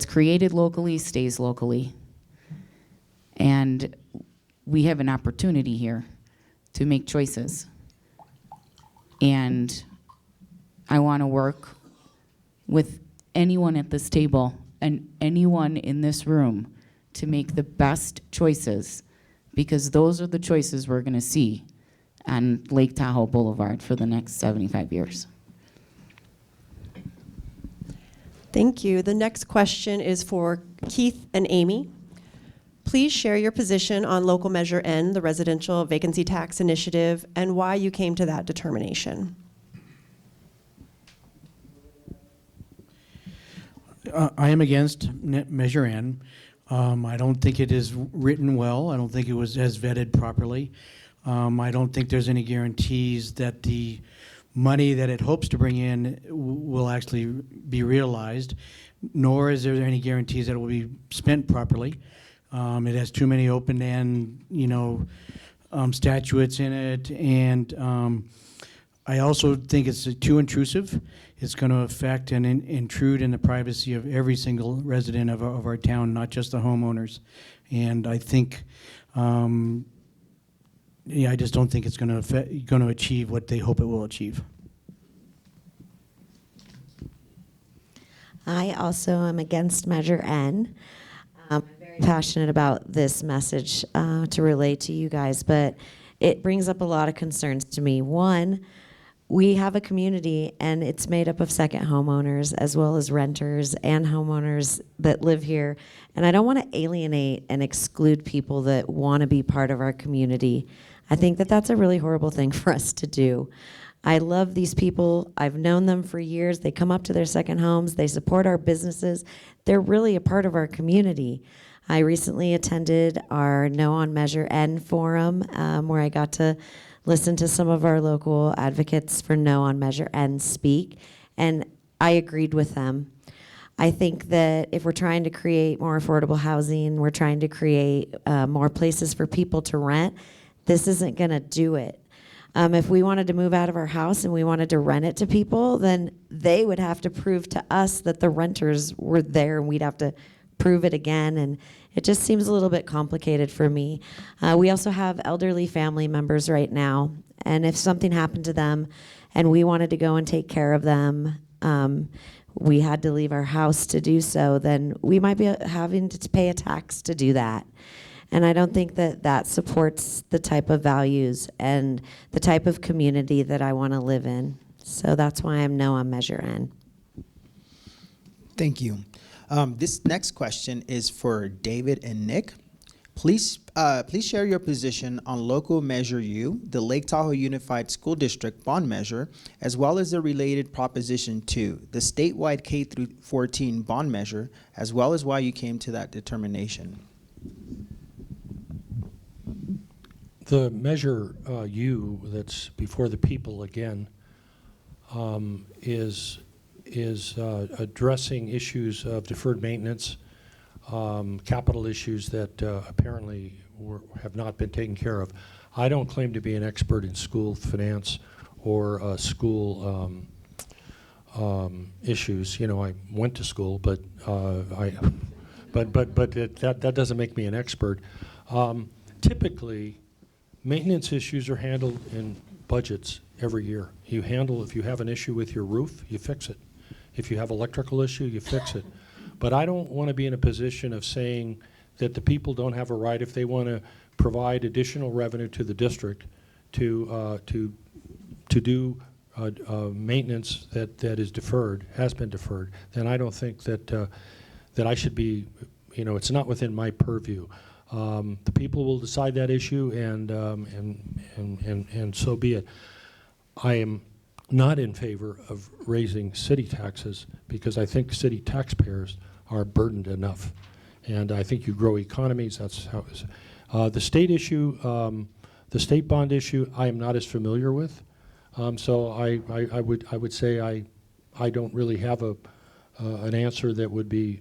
created locally stays locally. And we have an opportunity here to make choices. And I want to work with anyone at this table and anyone in this room to make the best choices, because those are the choices we're going to see on Lake Tahoe Boulevard for the next 75 years. Thank you. The next question is for Keith and Amy. Please share your position on Local Measure N, the residential vacancy tax initiative, and why you came to that determination. I am against Measure N. I don't think it is written well. I don't think it was as vetted properly. I don't think there's any guarantees that the money that it hopes to bring in will actually be realized, nor is there any guarantees that it will be spent properly. It has too many open-end, statutes in it, and I also think it's too intrusive. It's going to affect and intrude in the privacy of every single resident of our town, not just the homeowners. And I think, I just don't think it's going to achieve what they hope it will achieve. I also am against Measure N. I'm very passionate about this message to relay to you guys, but it brings up a lot of concerns to me. One, we have a community, and it's made up of second homeowners as well as renters and homeowners that live here. And I don't want to alienate and exclude people that want to be part of our community. I think that that's a really horrible thing for us to do. I love these people. I've known them for years. They come up to their second homes. They support our businesses. They're really a part of our community. I recently attended our No on Measure N forum, where I got to listen to some of our local advocates for No on Measure N speak, and I agreed with them. I think that if we're trying to create more affordable housing, we're trying to create more places for people to rent, this isn't going to do it. If we wanted to move out of our house and we wanted to rent it to people, then they would have to prove to us that the renters were there, and we'd have to prove it again, and it just seems a little bit complicated for me. We also have elderly family members right now, and if something happened to them and we wanted to go and take care of them, we had to leave our house to do so, then we might be having to pay a tax to do that. And I don't think that that supports the type of values and the type of community that I want to live in. So that's why I'm No on Measure N. Thank you. This next question is for David and Nick. Please share your position on local Measure U, the Lake Tahoe Unified School District bond measure, as well as the related Proposition 2, the statewide K-14 bond measure, as well as why you came to that determination. The Measure U that's before the people again is addressing issues of deferred maintenance, capital issues that apparently have not been taken care of. I don't claim to be an expert in school finance or school issues. You know, I went to school, but that doesn't make me an expert. Typically, maintenance issues are handled in budgets every year. If you have an issue with your roof, you fix it. If you have electrical issue, you fix it. But I don't want to be in a position of saying that the people don't have a right, if they want to provide additional revenue to the district to do maintenance that is deferred, has been deferred, then I don't think that I should be, it's not within my purview. The people will decide that issue, and so be it. I am not in favor of raising city taxes because I think city taxpayers are burdened enough, and I think you grow economies. That's how it is. The state issue, the state bond issue, I am not as familiar with, so I would say I don't really have an answer that would be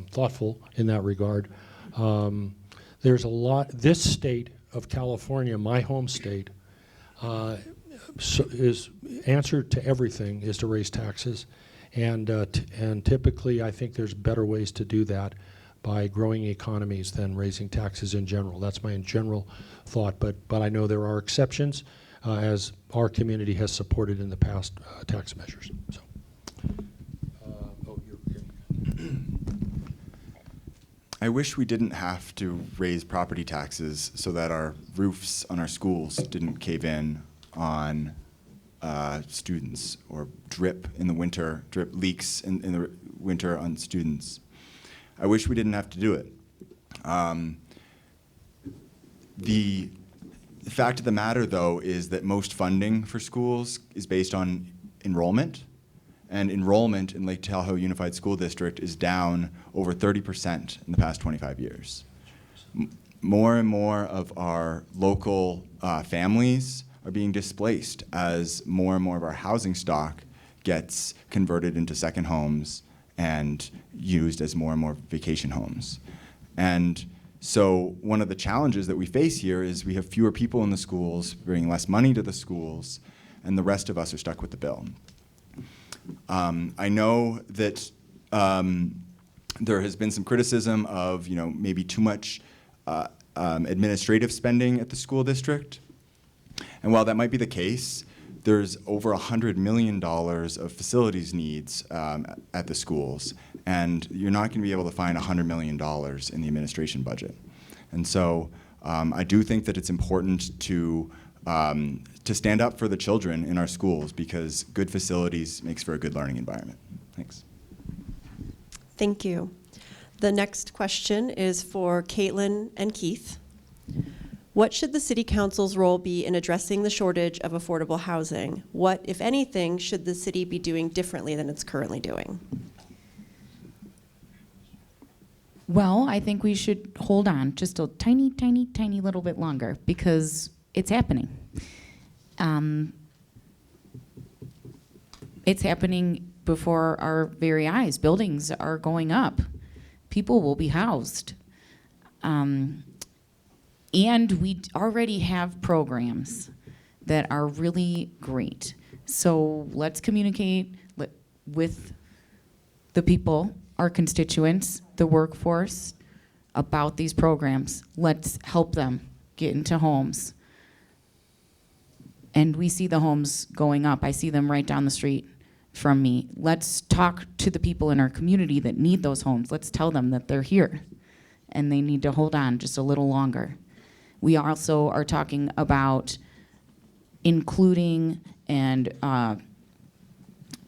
thoughtful in that regard. There's a lot. This state of California, my home state, is answer to everything is to raise taxes, and typically I think there's better ways to do that by growing economies than raising taxes in general. That's my general thought, but I know there are exceptions, as our community has supported in the past tax measures. So. I wish we didn't have to raise property taxes so that our roofs on our schools didn't cave in on students, or drip leaks in the winter on students. I wish we didn't have to do it. The fact of the matter, though, is that most funding for schools is based on enrollment, and enrollment in Lake Tahoe Unified School District is down over 30% in the past 25 years. more and more of our local families are being displaced as more and more of our housing stock gets converted into second homes and used as more and more vacation homes. And so one of the challenges that we face here is we have fewer people in the schools, bringing less money to the schools, and the rest of us are stuck with the bill. I know that there has been some criticism of, maybe too much administrative spending at the school district. And while that might be the case, there's over $100 million of facilities needs at the schools, and you're not going to be able to find $100 million in the administration budget. And so I do think that it's important to stand up for the children in our schools, because good facilities makes for a good learning environment. Thanks. Thank you. The next question is for Caitlin and Keith. What should the City Council's role be in addressing the shortage of affordable housing? What, if anything, should the city be doing differently than it's currently doing? Well, I think we should hold on just a tiny, tiny, tiny little bit longer, because it's happening. It's happening before our very eyes. Buildings are going up. People will be housed. And we already have programs that are really great. So let's communicate with the people, our constituents, the workforce, about these programs. Let's help them get into homes. And we see the homes going up. I see them right down the street from me. Let's talk to the people in our community that need those homes. Let's tell them that they're here and they need to hold on just a little longer. We also are talking about including and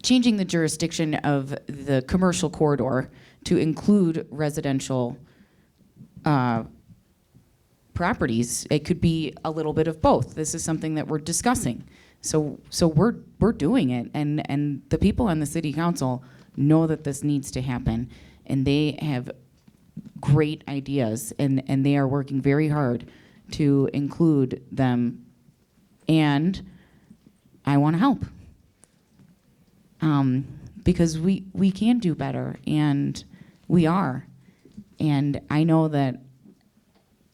changing the jurisdiction of the commercial corridor to include residential properties. It could be a little bit of both. This is something that we're discussing. So we're doing it, and the people on the city council know that this needs to happen, and they have great ideas, and they are working very hard to include them, and I want to help. Because we can do better, and we are. And I know that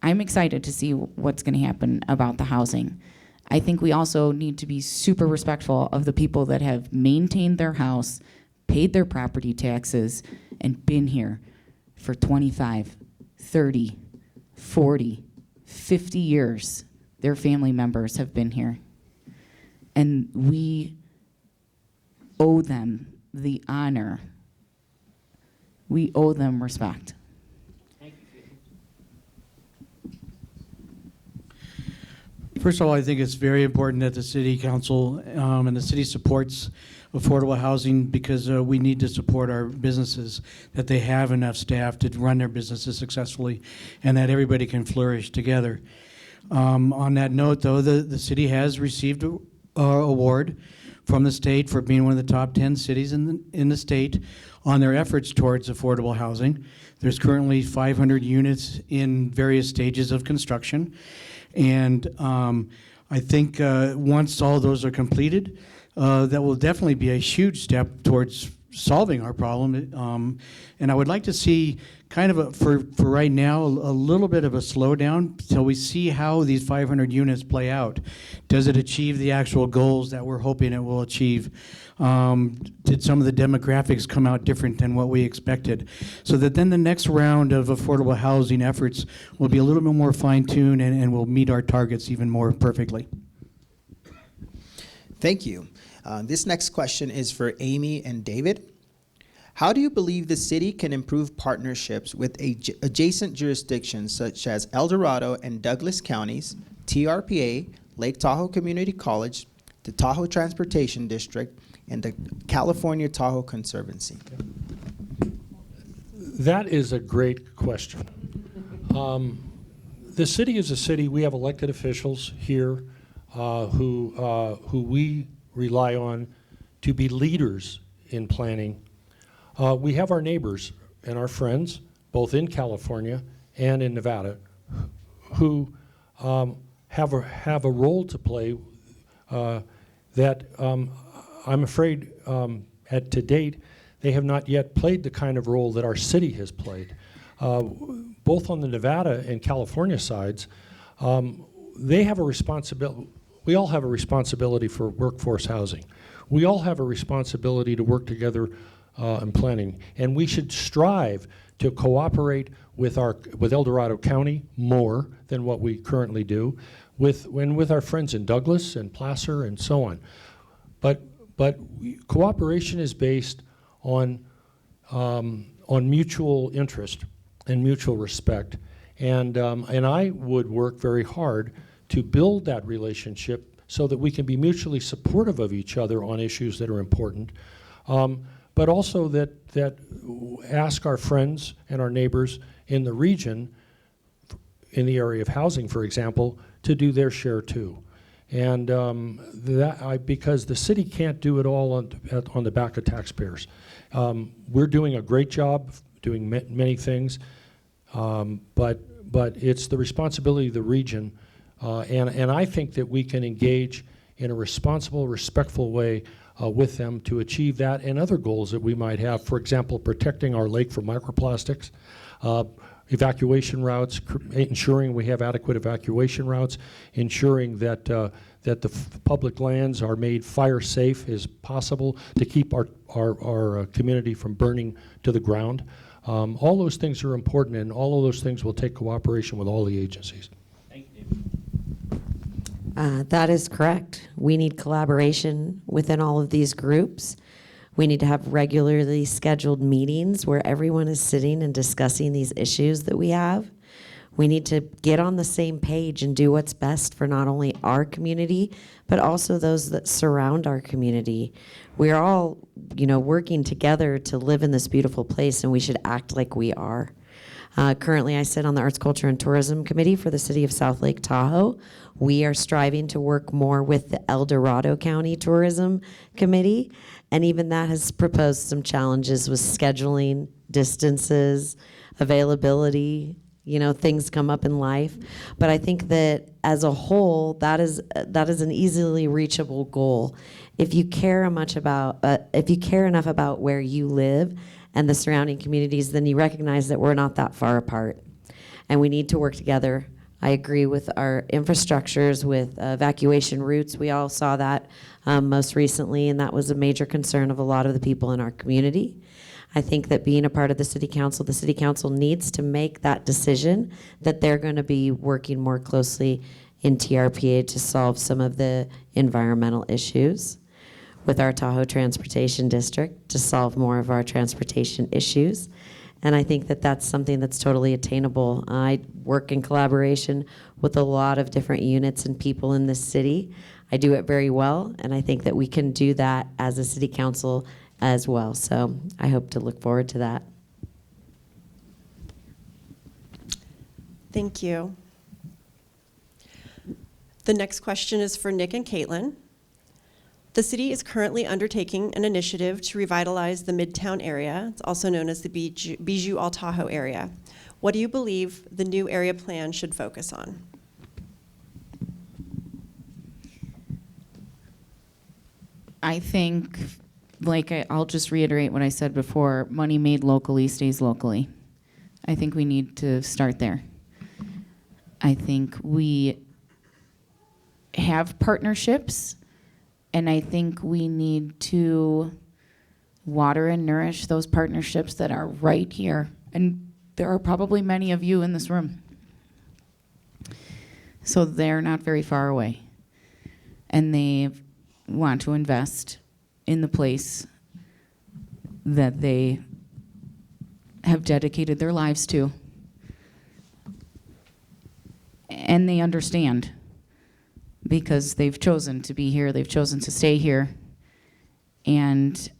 I'm excited to see what's going to happen about the housing. I think we also need to be super respectful of the people that have maintained their house, paid their property taxes, and been here for 25, 30, 40, 50 years. Their family members have been here. And we owe them the honor. We owe them respect. First of all, I think it's very important that the city council and the city supports affordable housing, because we need to support our businesses, that they have enough staff to run their businesses successfully, and that everybody can flourish together. On that note, though, the city has received an award from the state for being one of the top 10 cities in the state on their efforts towards affordable housing. There's currently 500 units in various stages of construction. And I think once all those are completed, that will definitely be a huge step towards solving our problem. And I would like to see kind of, for right now, a little bit of a slowdown till we see how these 500 units play out. Does it achieve the actual goals that we're hoping it will achieve? Did some of the demographics come out different than what we expected? So that then the next round of affordable housing efforts will be a little bit more fine-tuned, and will meet our targets even more perfectly. Thank you. This next question is for Amy and David. How do you believe the city can improve partnerships with adjacent jurisdictions such as El Dorado and Douglas counties, TRPA, Lake Tahoe Community College, the Tahoe Transportation District, and the California Tahoe Conservancy? That is a great question. The city is a city. We have elected officials here who we rely on to be leaders in planning. We have our neighbors and our friends, both in California and in Nevada, who have a role to play that I'm afraid to date they have not yet played the kind of role that our city has played. Both on the Nevada and California sides, they have a responsibility. We all have a responsibility for workforce housing. We all have a responsibility to work together in planning, and we should strive to cooperate with El Dorado County more than what we currently do, with our friends in Douglas and Placer and so on. But cooperation is based on mutual interest and mutual respect, and I would work very hard to build that relationship so that we can be mutually supportive of each other on issues that are important, but also that ask our friends and our neighbors in the region, in the area of housing, for example, to do their share too. And because the city can't do it all on the back of taxpayers. We're doing a great job doing many things, but it's the responsibility of the region. And I think that we can engage in a responsible, respectful way with them to achieve that and other goals that we might have. For example, protecting our lake from microplastics, evacuation routes, ensuring we have adequate evacuation routes, ensuring that the public lands are made fire safe as possible to keep our community from burning to the ground. All those things are important, and all of those things will take cooperation with all the agencies. Thank you, David. That is correct. We need collaboration within all of these groups. We need to have regularly scheduled meetings where everyone is sitting and discussing these issues that we have. We need to get on the same page and do what's best for not only our community, but also those that surround our community. We're all, working together to live in this beautiful place, and we should act like we are. Currently, I sit on the Arts, Culture, and Tourism Committee for the City of South Lake Tahoe. We are striving to work more with the El Dorado County Tourism Committee, and even that has proposed some challenges with scheduling, distances, availability. Things come up in life. But I think that as a whole, that is an easily reachable goal. If you care enough about where you live and the surrounding communities, then you recognize that we're not that far apart. And we need to work together. I agree with our infrastructures, with evacuation routes. We all saw that most recently, and that was a major concern of a lot of the people in our community. I think that being a part of the city council needs to make that decision that they're going to be working more closely in TRPA to solve some of the environmental issues, with our Tahoe Transportation District to solve more of our transportation issues. And I think that that's something that's totally attainable. I work in collaboration with a lot of different units and people in this city. I do it very well, and I think that we can do that as a city council as well. So I hope to look forward to that. Thank you. The next question is for Nick and Caitlin. The city is currently undertaking an initiative to revitalize the Midtown area. It's also known as the Bijou Al Tahoe area. What do you believe the new area plan should focus on? I think, I'll just reiterate what I said before, money made locally stays locally. I think we need to start there. I think we have partnerships, and I think we need to water and nourish those partnerships that are right here. And there are probably many of you in this room. So they're not very far away. And they want to invest in the place that they have dedicated their lives to. And they understand, because they've chosen to be here, they've chosen to stay here. And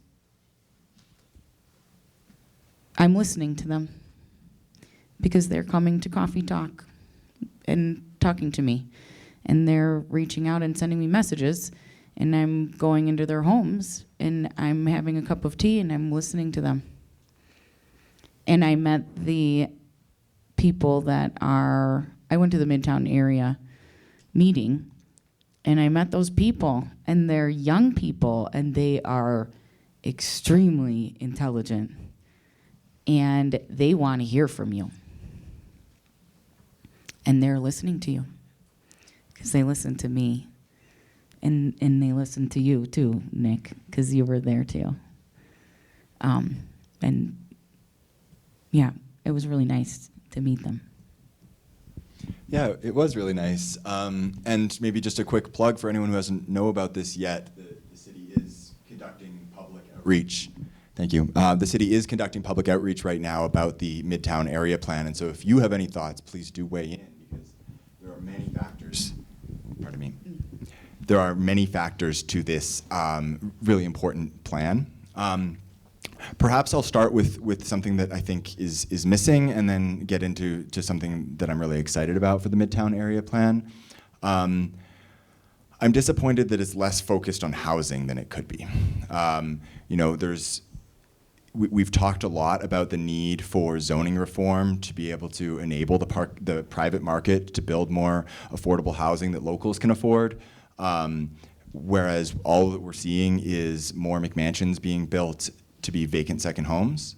I'm listening to them, because they're coming to Coffee Talk and talking to me. And they're reaching out and sending me messages, and I'm going into their homes, and I'm having a cup of tea, and I'm listening to them. And I met the people that are I went to the Midtown area meeting, and I met those people, and they're young people, and they are extremely intelligent, and they want to hear from you. And they're listening to you, because they listen to me, and they listen to you too, Nick, because you were there too. And yeah, it was really nice to meet them. Yeah, it was really nice. And maybe just a quick plug for anyone who doesn't know about this yet, the city is conducting public outreach. Thank you. The city is conducting public outreach right now about the Midtown area plan. And so if you have any thoughts, please do weigh in, because there are many factors. Pardon me. There are many factors to this really important plan. Perhaps I'll start with something that I think is missing, and then get into something that I'm really excited about for the Midtown area plan. I'm disappointed that it's less focused on housing than it could be. You know, we've talked a lot about the need for zoning reform to be able to enable the private market to build more affordable housing that locals can afford. Whereas all that we're seeing is more McMansions being built to be vacant second homes.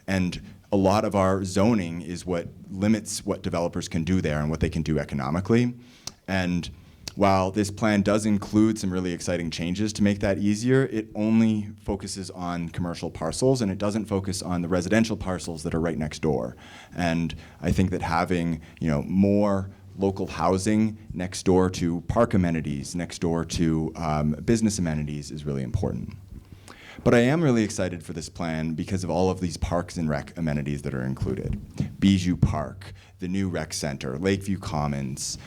And a lot of our zoning is what limits what developers can do there and what they can do economically. And while this plan does include some really exciting changes to make that easier, it only focuses on commercial parcels, and it doesn't focus on the residential parcels that are right next door. And I think that having, you know, more local housing next door to park amenities, next door to business amenities is really important. But I am really excited for this plan because of all of these parks and rec amenities that are included. Bijou Park, the new rec center, Lakeview Commons,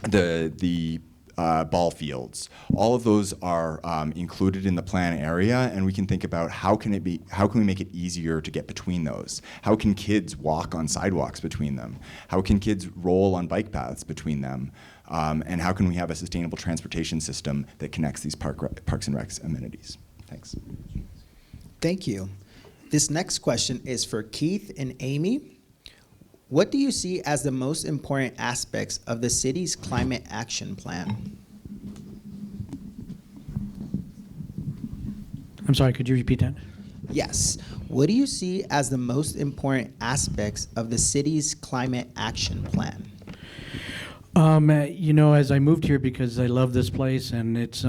the ball fields. All of those are included in the plan area, and we can think about how can we make it easier to get between those? How can kids walk on sidewalks between them? How can kids roll on bike paths between them? And how can we have a sustainable transportation system that connects these parks and recs amenities? Thanks. Thank you. This next question is for Keith and Amy. What do you see as the most important aspects of the city's climate action plan? I'm sorry, could you repeat that? Yes. What do you see as the most important aspects of the city's climate action plan? You know, as I moved here, because I love this place, and it's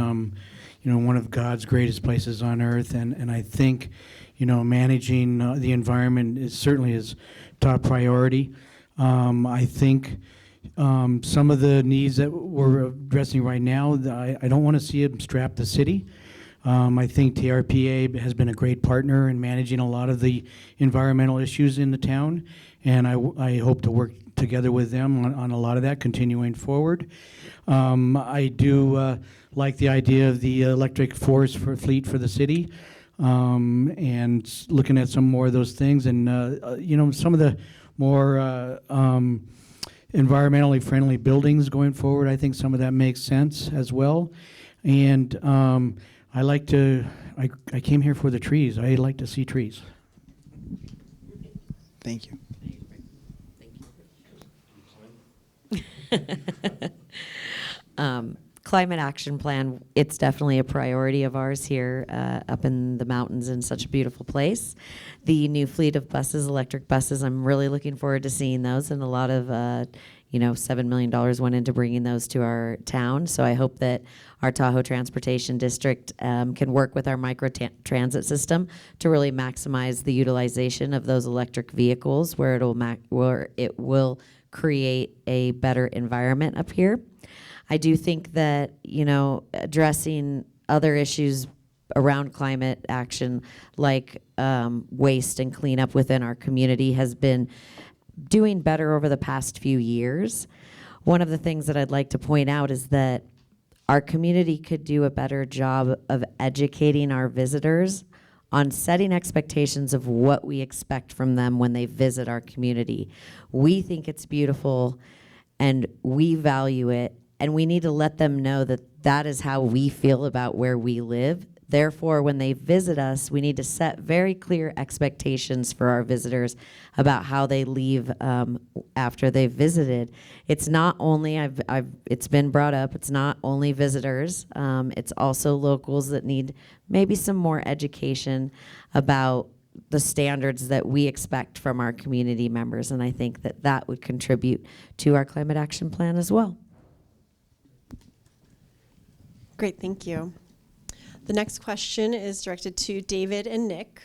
you know, one of God's greatest places on earth, and I think, you know, managing the environment is certainly his top priority. I think some of the needs that we're addressing right now, I don't want to see them strap the city. I think TRPA has been a great partner in managing a lot of the environmental issues in the town, and I hope to work together with them on a lot of that continuing forward. I do like the idea of the electric fleet for the city, and looking at some more of those things, and you know, some of the more environmentally friendly buildings going forward. I think some of that makes sense as well. And I came here for the trees. I like to see trees. Thank you. Climate action plan, it's definitely a priority of ours here up in the mountains in such a beautiful place. The new fleet of buses, electric buses, I'm really looking forward to seeing those, and a lot of, $7 million went into bringing those to our town. So I hope that our Tahoe Transportation District can work with our micro-transit system to really maximize the utilization of those electric vehicles, where it will create a better environment up here. I do think that, addressing other issues around climate action, like waste and cleanup within our community, has been doing better over the past few years. One of the things that I'd like to point out is that our community could do a better job of educating our visitors on setting expectations of what we expect from them when they visit our community. We think it's beautiful and we value it, and we need to let them know that that is how we feel about where we live. Therefore, when they visit us, we need to set very clear expectations for our visitors about how they leave after they've visited. It's not only, it's been brought up, it's not only visitors, it's also locals that need maybe some more education about the standards that we expect from our community members, and I think that that would contribute to our climate action plan as well. Great, thank you. The next question is directed to David and Nick.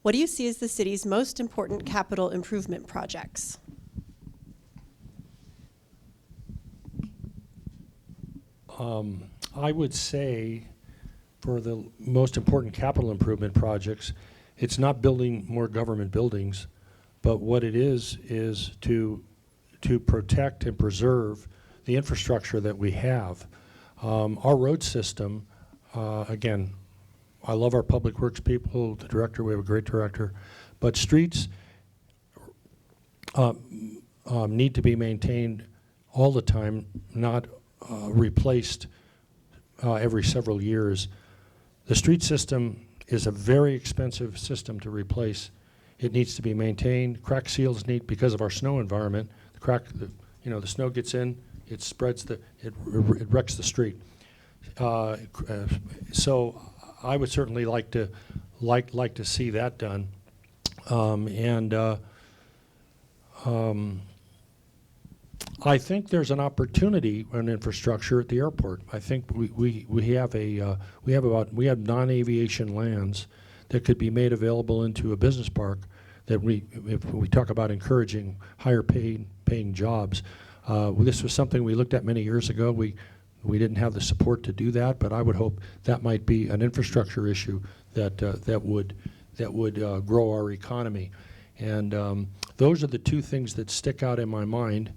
What do you see as the city's most important capital improvement projects? I would say for the most important capital improvement projects, it's not building more government buildings, but what it is to protect and preserve the infrastructure that we have. Our road system, again, I love our public works people, the director, we have a great director, but streets need to be maintained all the time, not replaced every several years. The street system is a very expensive system to replace. It needs to be maintained. Crack seals need, because of our snow environment, the snow gets in, it spreads it wrecks the street. So I would certainly like to see that done. I think there's an opportunity in infrastructure at the airport. I think we have non-aviation lands that could be made available into a business park that if we talk about encouraging higher paying jobs. This was something we looked at many years ago. We didn't have the support to do that, but I would hope that might be an infrastructure issue that would grow our economy. And those are the two things that stick out in my mind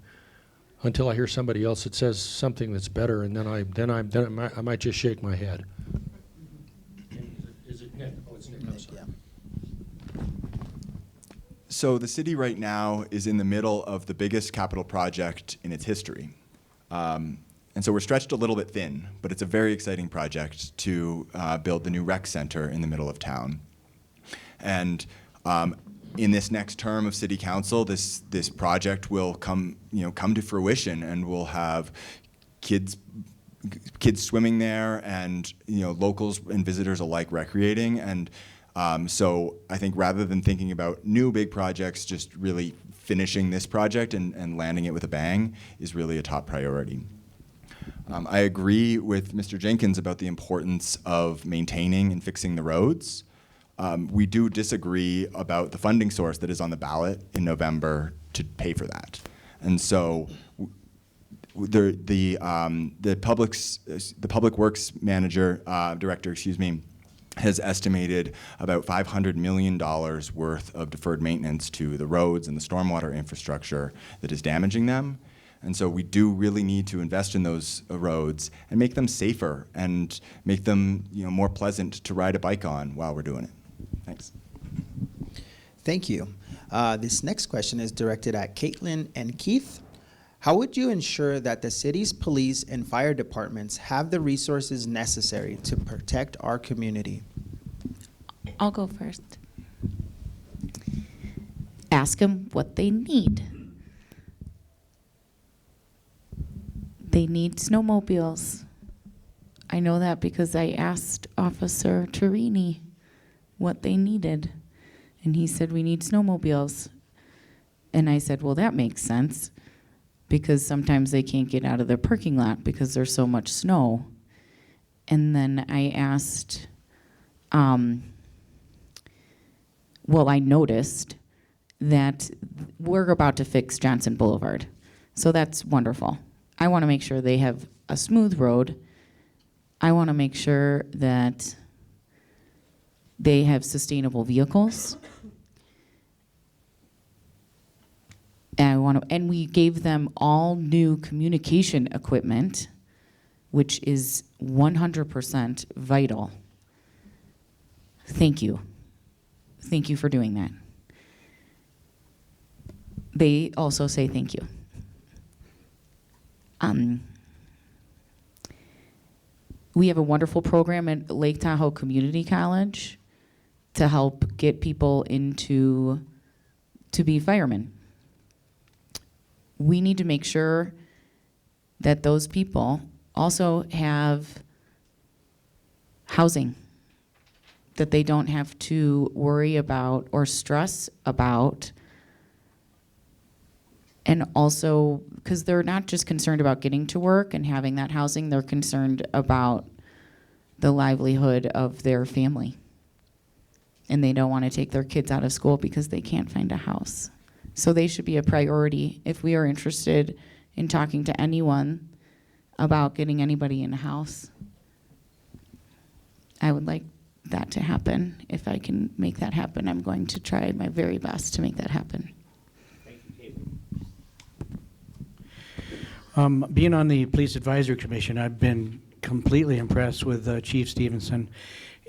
until I hear somebody else that says something that's better, and then I might just shake my head. Is it Nick? Oh, it's Nick. I'm sorry. So the city right now is in the middle of the biggest capital project in its history. And so we're stretched a little bit thin, but it's a very exciting project to build the new rec center in the middle of town. And in this next term of city council, this project will come to fruition, and we'll have kids swimming there, and locals and visitors alike recreating. And so I think rather than thinking about new big projects, just really finishing this project and landing it with a bang is really a top priority. I agree with Mr. Jinkens about the importance of maintaining and fixing the roads. We do disagree about the funding source that is on the ballot in November to pay for that. And so the public works director, has estimated about $500 million worth of deferred maintenance to the roads and the stormwater infrastructure that is damaging them. And so we do really need to invest in those roads and make them safer and make them more pleasant to ride a bike on while we're doing it. Thanks. Thank you. This next question is directed at Caitlin and Keith. How would you ensure that the city's police and fire departments have the resources necessary to protect our community? I'll go first. Ask them what they need. They need snowmobiles. I know that because I asked Officer Turini what they needed. And he said, we need snowmobiles. And I said, well, that makes sense, because sometimes they can't get out of their parking lot because there's so much snow. And then I asked, I noticed that we're about to fix Johnson Boulevard. So that's wonderful. I want to make sure they have a smooth road. I want to make sure that they have sustainable vehicles. And we gave them all new communication equipment, which is 100% vital. Thank you. Thank you for doing that. They also say thank you. We have a wonderful program at Lake Tahoe Community College to help get people to be firemen. We need to make sure that those people also have housing that they don't have to worry about or stress about. And also, because they're not just concerned about getting to work and having that housing, they're concerned about the livelihood of their family. And they don't want to take their kids out of school because they can't find a house. So they should be a priority if we are interested in talking to anyone about getting anybody in a house. I would like that to happen. If I can make that happen, I'm going to try my very best to make that happen. Thank you, Kate. Being on the Police Advisory Commission, I've been completely impressed with Chief Stevenson.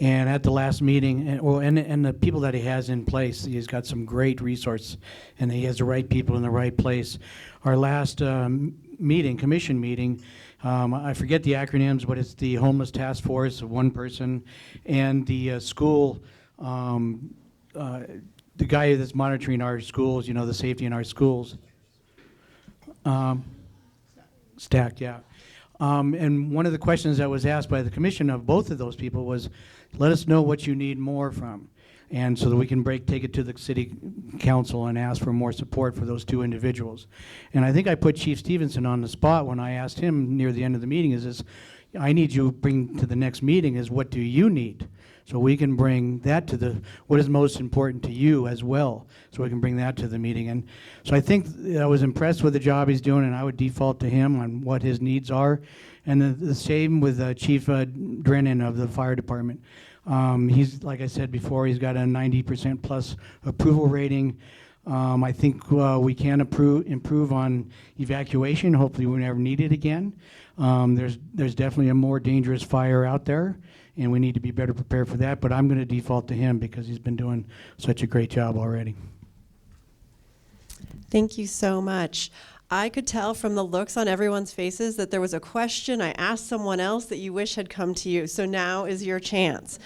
And at the last meeting, and the people that he has in place, he's got some great resources, and he has the right people in the right place. Our last commission meeting, I forget the acronyms, but it's the Homeless Task Force of one person, and the school, the guy that's monitoring our schools, the safety in our schools. Stacked, yeah. And one of the questions that was asked by the commission of both of those people was, let us know what you need more from. And so that we can take it to the city council and ask for more support for those two individuals. And I think I put Chief Stevenson on the spot when I asked him near the end of the meeting is I need you to bring to the next meeting is what do you need? So we can bring that to what is most important to you as well. So we can bring that to the meeting. And so I think I was impressed with the job he's doing, and I would default to him on what his needs are. And the same with Chief Drennan of the fire department. He's, like I said before, he's got a 90% plus approval rating. I think we can improve on evacuation. Hopefully we never need it again. There's definitely a more dangerous fire out there, and we need to be better prepared for that. But I'm going to default to him because he's been doing such a great job already. Thank you so much. I could tell from the looks on everyone's faces that there was a question I asked someone else that you wish had come to you. So now is your chance.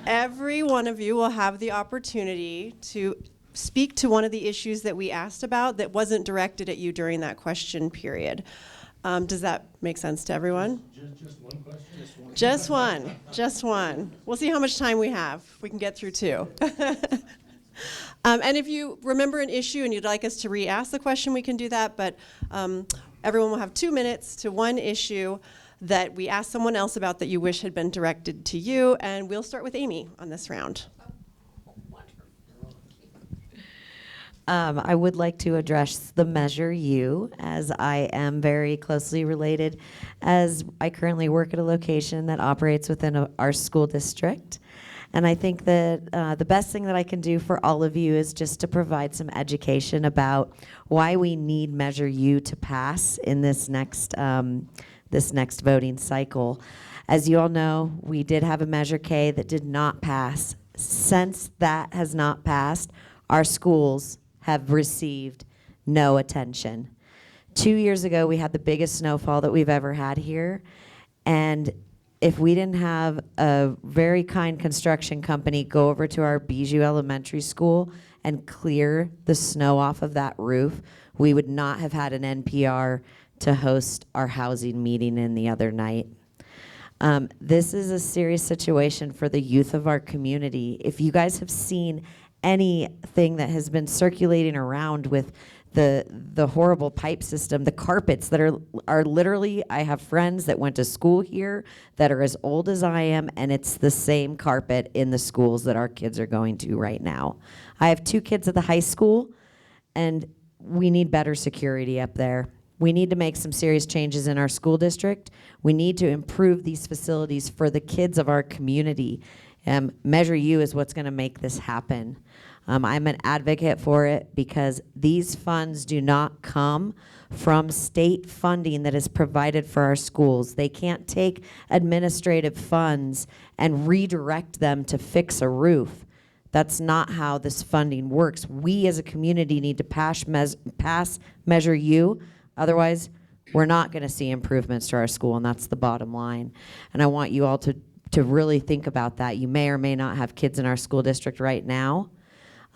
Every one of you will have the opportunity to speak to one of the issues that we asked about that wasn't directed at you during that question period. Does that make sense to everyone? Just one question? Just one. We'll see how much time we have. We can get through two. And if you remember an issue and you'd like us to re-ask the question, we can do that. But everyone will have 2 minutes to one issue that we asked someone else about that you wish had been directed to you. And we'll start with Amy on this round. I would like to address the Measure U, as I am very closely related, as I currently work at a location that operates within our school district. And I think that the best thing that I can do for all of you is just to provide some education about why we need Measure U to pass in this next voting cycle. As you all know, we did have a Measure K that did not pass. Since that has not passed, our schools have received no attention. 2 years ago, we had the biggest snowfall that we've ever had here, and if we didn't have a very kind construction company go over to our Bijou Elementary School and clear the snow off of that roof, we would not have had an NPR to host our housing meeting in the other night. This is a serious situation for the youth of our community. If you guys have seen anything that has been circulating around with the horrible pipe system, the carpets that are literally, I have friends that went to school here that are as old as I am, and it's the same carpet in the schools that our kids are going to right now. I have 2 kids at the high school, and we need better security up there. We need to make some serious changes in our school district. We need to improve these facilities for the kids of our community. Measure U is what's going to make this happen. I'm an advocate for it because these funds do not come from state funding that is provided for our schools. They can't take administrative funds and redirect them to fix a roof. That's not how this funding works. We as a community need to pass Measure U. Otherwise, we're not going to see improvements to our school, and that's the bottom line. And I want you all to really think about that. You may or may not have kids in our school district right now,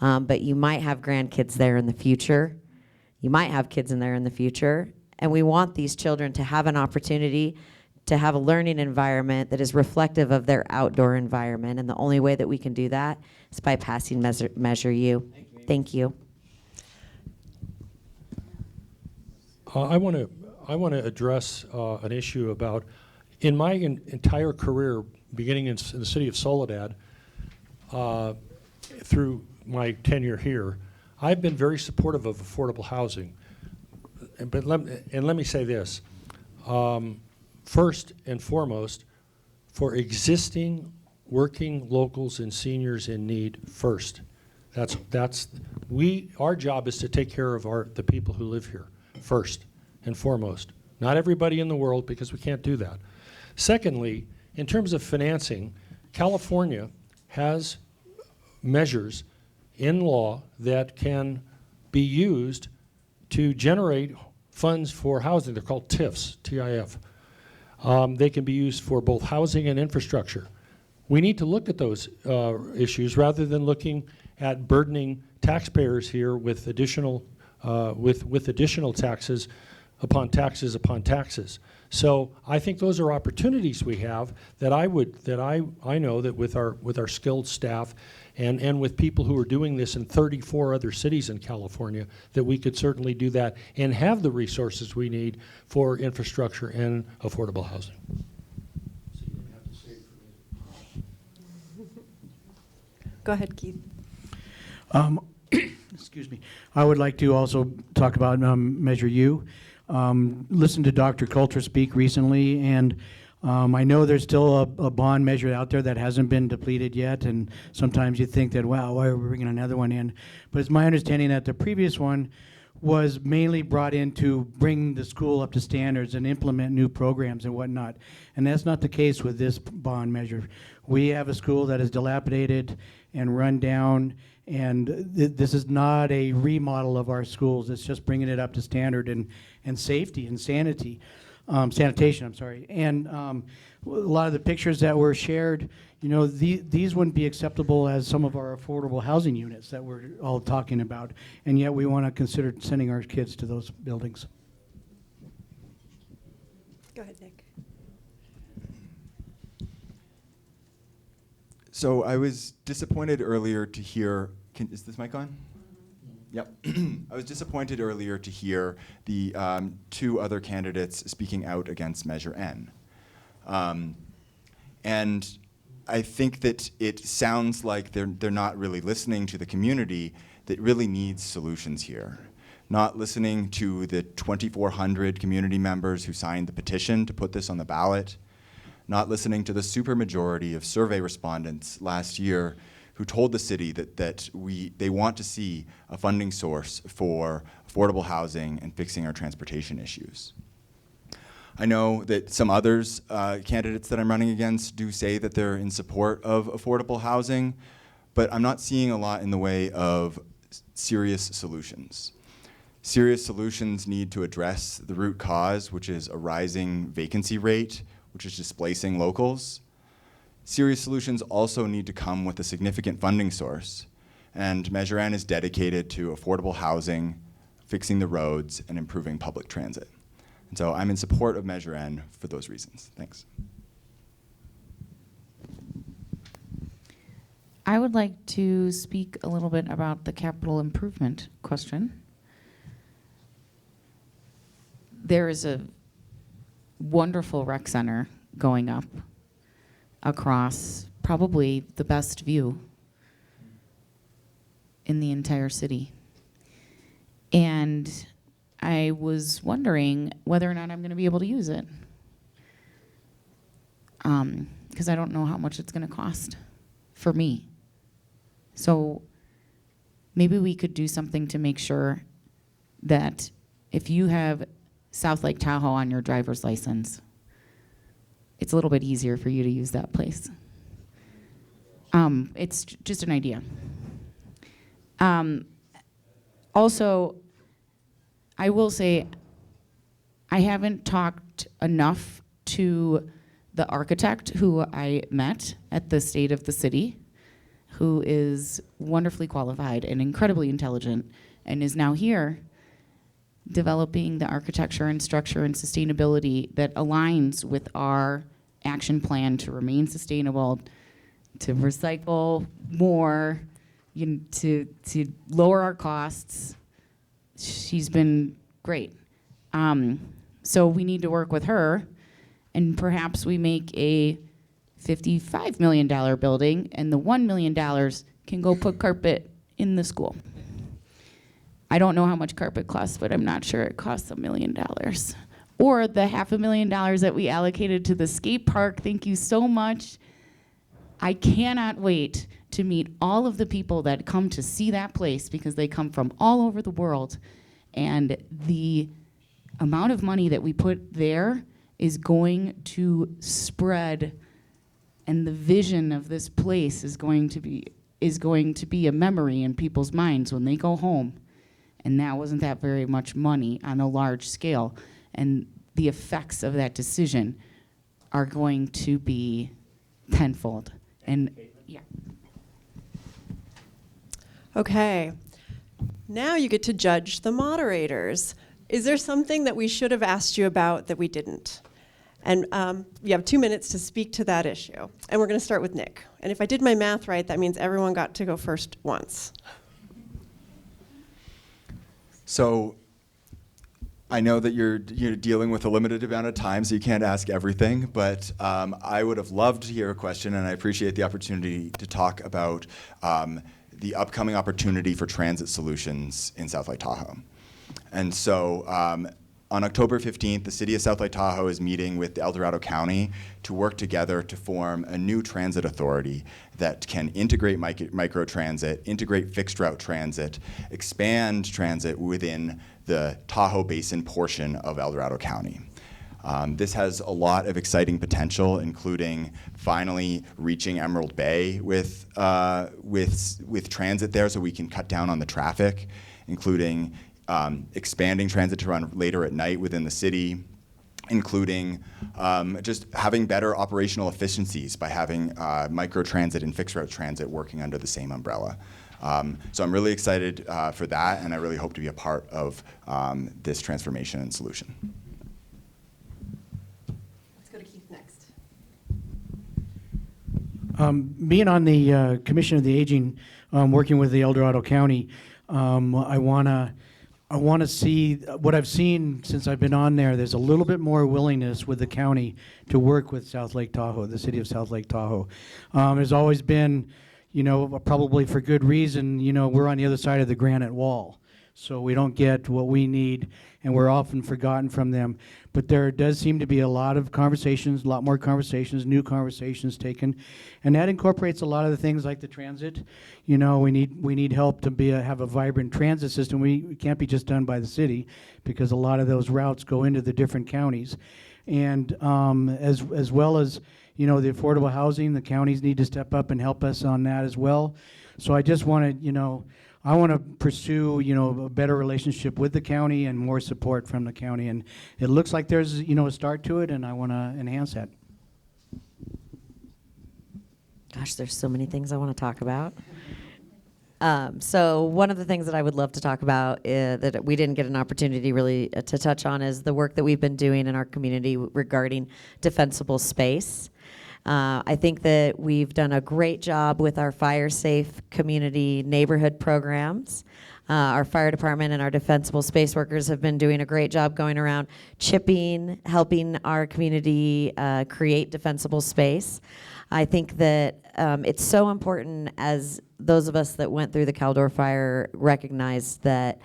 but you might have grandkids there in the future. You might have kids in there in the future, and we want these children to have an opportunity to have a learning environment that is reflective of their outdoor environment, and the only way that we can do that is by passing Measure U. Thank you. I want to address an issue about, in my entire career, beginning in the city of Soledad, through my tenure here, I've been very supportive of affordable housing. But let me say this. First and foremost, for existing working locals and seniors in need first. Our job is to take care of the people who live here first and foremost. Not everybody in the world, because we can't do that. Secondly, in terms of financing, California has measures in law that can be used to generate funds for housing. They're called TIFs, T-I-F. They can be used for both housing and infrastructure. We need to look at those issues rather than looking at burdening taxpayers here with additional taxes upon taxes upon taxes. So I think those are opportunities we have that I know that with our skilled staff and with people who are doing this in 34 other cities in California, that we could certainly do that and have the resources we need for infrastructure and affordable housing. Go ahead, Keith. Excuse me. I would like to also talk about Measure U. Listened to Dr. Coulter speak recently, and I know there's still a bond measure out there that hasn't been depleted yet, and sometimes you think that, wow, why are we bringing another one in? But it's my understanding that the previous one was mainly brought in to bring the school up to standards and implement new programs and whatnot. And that's not the case with this bond measure. We have a school that is dilapidated and run down, and this is not a remodel of our schools. It's just bringing it up to standard and safety and sanitation, I'm sorry. And a lot of the pictures that were shared, you know, these wouldn't be acceptable as some of our affordable housing units that we're all talking about, and yet we want to consider sending our kids to those buildings. Go ahead, Nick. So I was disappointed earlier to hear, is this mic on? Yep. I was disappointed earlier to hear the two other candidates speaking out against Measure N. And I think that it sounds like they're not really listening to the community that really needs solutions here. Not listening to the 2,400 community members who signed the petition to put this on the ballot. Not listening to the supermajority of survey respondents last year who told the city that they want to see a funding source for affordable housing and fixing our transportation issues. I know that some others, candidates that I'm running against, do say that they're in support of affordable housing, but I'm not seeing a lot in the way of serious solutions. Serious solutions need to address the root cause, which is a rising vacancy rate, which is displacing locals. Serious solutions also need to come with a significant funding source, and Measure N is dedicated to affordable housing, fixing the roads, and improving public transit. And so I'm in support of Measure N for those reasons. Thanks. I would like to speak a little bit about the capital improvement question. There is a wonderful rec center going up across probably the best view in the entire city. And I was wondering whether or not I'm going to be able to use it. Because I don't know how much it's going to cost for me. So maybe we could do something to make sure that if you have South Lake Tahoe on your driver's license, it's a little bit easier for you to use that place. It's just an idea. Also, I will say I haven't talked enough to the architect who I met at the State of the City, who is wonderfully qualified and incredibly intelligent, and is now here developing the architecture and structure and sustainability that aligns with our action plan to remain sustainable, to recycle more, to lower our costs. She's been great. So we need to work with her, and perhaps we make a $55 million building, and the $1 million can go put carpet in the school. I don't know how much carpet costs, but I'm not sure it costs $1 million. Or the $500,000 that we allocated to the skate park. Thank you so much. I cannot wait to meet all of the people that come to see that place, because they come from all over the world. And the amount of money that we put there is going to spread, and the vision of this place is going to be a memory in people's minds when they go home. And that wasn't that very much money on a large scale. And the effects of that decision are going to be tenfold. And yeah. Okay. Now you get to judge the moderators. Is there something that we should have asked you about that we didn't? And you have 2 minutes to speak to that issue. And we're going to start with Nick. And if I did my math right, that means everyone got to go first once. So I know that you're dealing with a limited amount of time, so you can't ask everything, but I would have loved to hear a question, and I appreciate the opportunity to talk about the upcoming opportunity for transit solutions in South Lake Tahoe. And so on October 15th, the City of South Lake Tahoe is meeting with El Dorado County to work together to form a new transit authority that can integrate microtransit, integrate fixed route transit, expand transit within the Tahoe Basin portion of El Dorado County. This has a lot of exciting potential, including finally reaching Emerald Bay with transit there, so we can cut down on the traffic, including expanding transit to run later at night within the city, including just having better operational efficiencies by having microtransit and fixed route transit working under the same umbrella. So I'm really excited for that, and I really hope to be a part of this transformation and solution. Let's go to Keith next. Being on the Commission of the Aging, working with the El Dorado County, I want to see what I've seen since I've been on there. There's a little bit more willingness with the county to work with South Lake Tahoe, the city of South Lake Tahoe. There's always been, probably for good reason, we're on the other side of the granite wall. So we don't get what we need, and we're often forgotten from them. But there does seem to be a lot of conversations, a lot more conversations, new conversations taken, and that incorporates a lot of the things like the transit. We need help to have a vibrant transit system. We can't be just done by the city, because a lot of those routes go into the different counties, and as well as the affordable housing, the counties need to step up and help us on that as well. So I just want to, I want to pursue, a better relationship with the county and more support from the county. And it looks like there's, a start to it, and I want to enhance that. Gosh, there's so many things I want to talk about. So one of the things that I would love to talk about that we didn't get an opportunity really to touch on is the work that we've been doing in our community regarding defensible space. I think that we've done a great job with our fire safe community neighborhood programs. Our fire department and our defensible space workers have been doing a great job going around chipping, helping our community create defensible space. I think that it's so important, as those of us that went through the Caldor fire recognize, that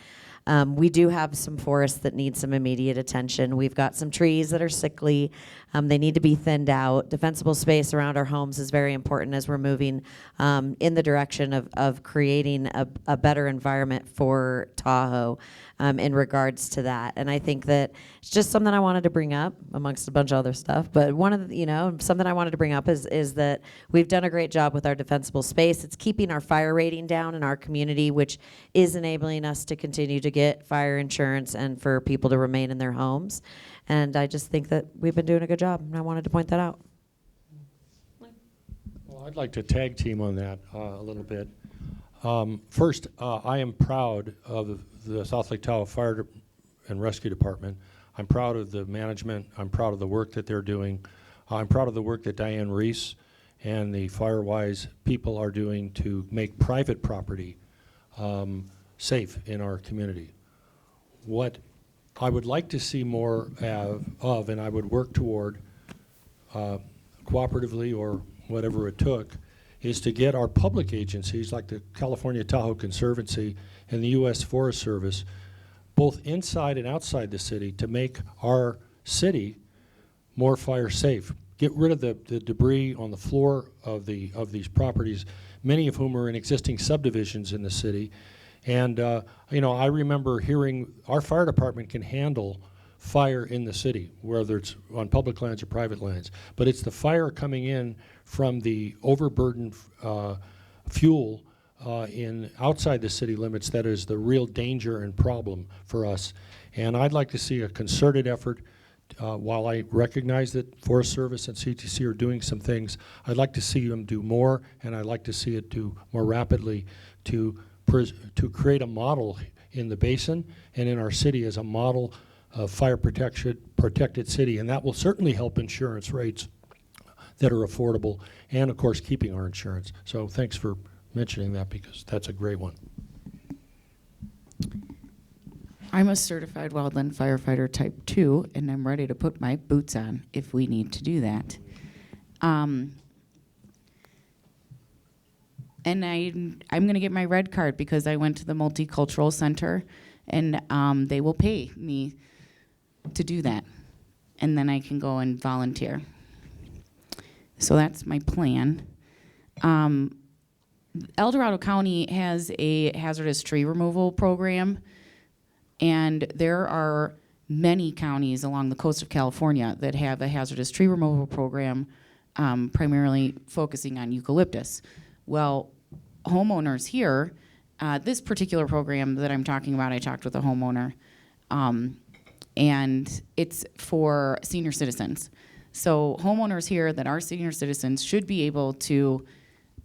we do have some forests that need some immediate attention. We've got some trees that are sickly. They need to be thinned out. Defensible space around our homes is very important as we're moving in the direction of creating a better environment for Tahoe in regards to that. And I think that it's just something I wanted to bring up amongst a bunch of other stuff. But one of the, something I wanted to bring up is that we've done a great job with our defensible space. It's keeping our fire rating down in our community, which is enabling us to continue to get fire insurance and for people to remain in their homes. And I just think that we've been doing a good job, and I wanted to point that out. Well, I'd like to tag team on that a little bit. First, I am proud of the South Lake Tahoe Fire and Rescue Department. I'm proud of the management. I'm proud of the work that they're doing. I'm proud of the work that Diane Reese and the FireWise people are doing to make private property safe in our community. What I would like to see more of, and I would work toward cooperatively or whatever it took, is to get our public agencies like the California Tahoe Conservancy and the U.S. Forest Service, both inside and outside the city, to make our city more fire safe. Get rid of the debris on the floor of these properties, many of whom are in existing subdivisions in the city. And you know, I remember hearing our fire department can handle fire in the city, whether it's on public lands or private lands. But it's the fire coming in from the overburdened fuel in outside the city limits that is the real danger and problem for us. And I'd like to see a concerted effort. While I recognize that Forest Service and CTC are doing some things, I'd like to see them do more, and I'd like to see it do more rapidly to create a model in the basin and in our city as a model of fire protected city, and that will certainly help insurance rates that are affordable, and of course keeping our insurance. So thanks for mentioning that, because that's a great one. I'm a certified wildland firefighter type 2, and I'm ready to put my boots on if we need to do that. And I'm going to get my red card because I went to the Multicultural Center, and they will pay me to do that. And then I can go and volunteer. So that's my plan. El Dorado County has a hazardous tree removal program, and there are many counties along the coast of California that have a hazardous tree removal program, primarily focusing on eucalyptus. Well, homeowners here, this particular program that I'm talking about, I talked with a homeowner, and it's for senior citizens. So homeowners here that are senior citizens should be able to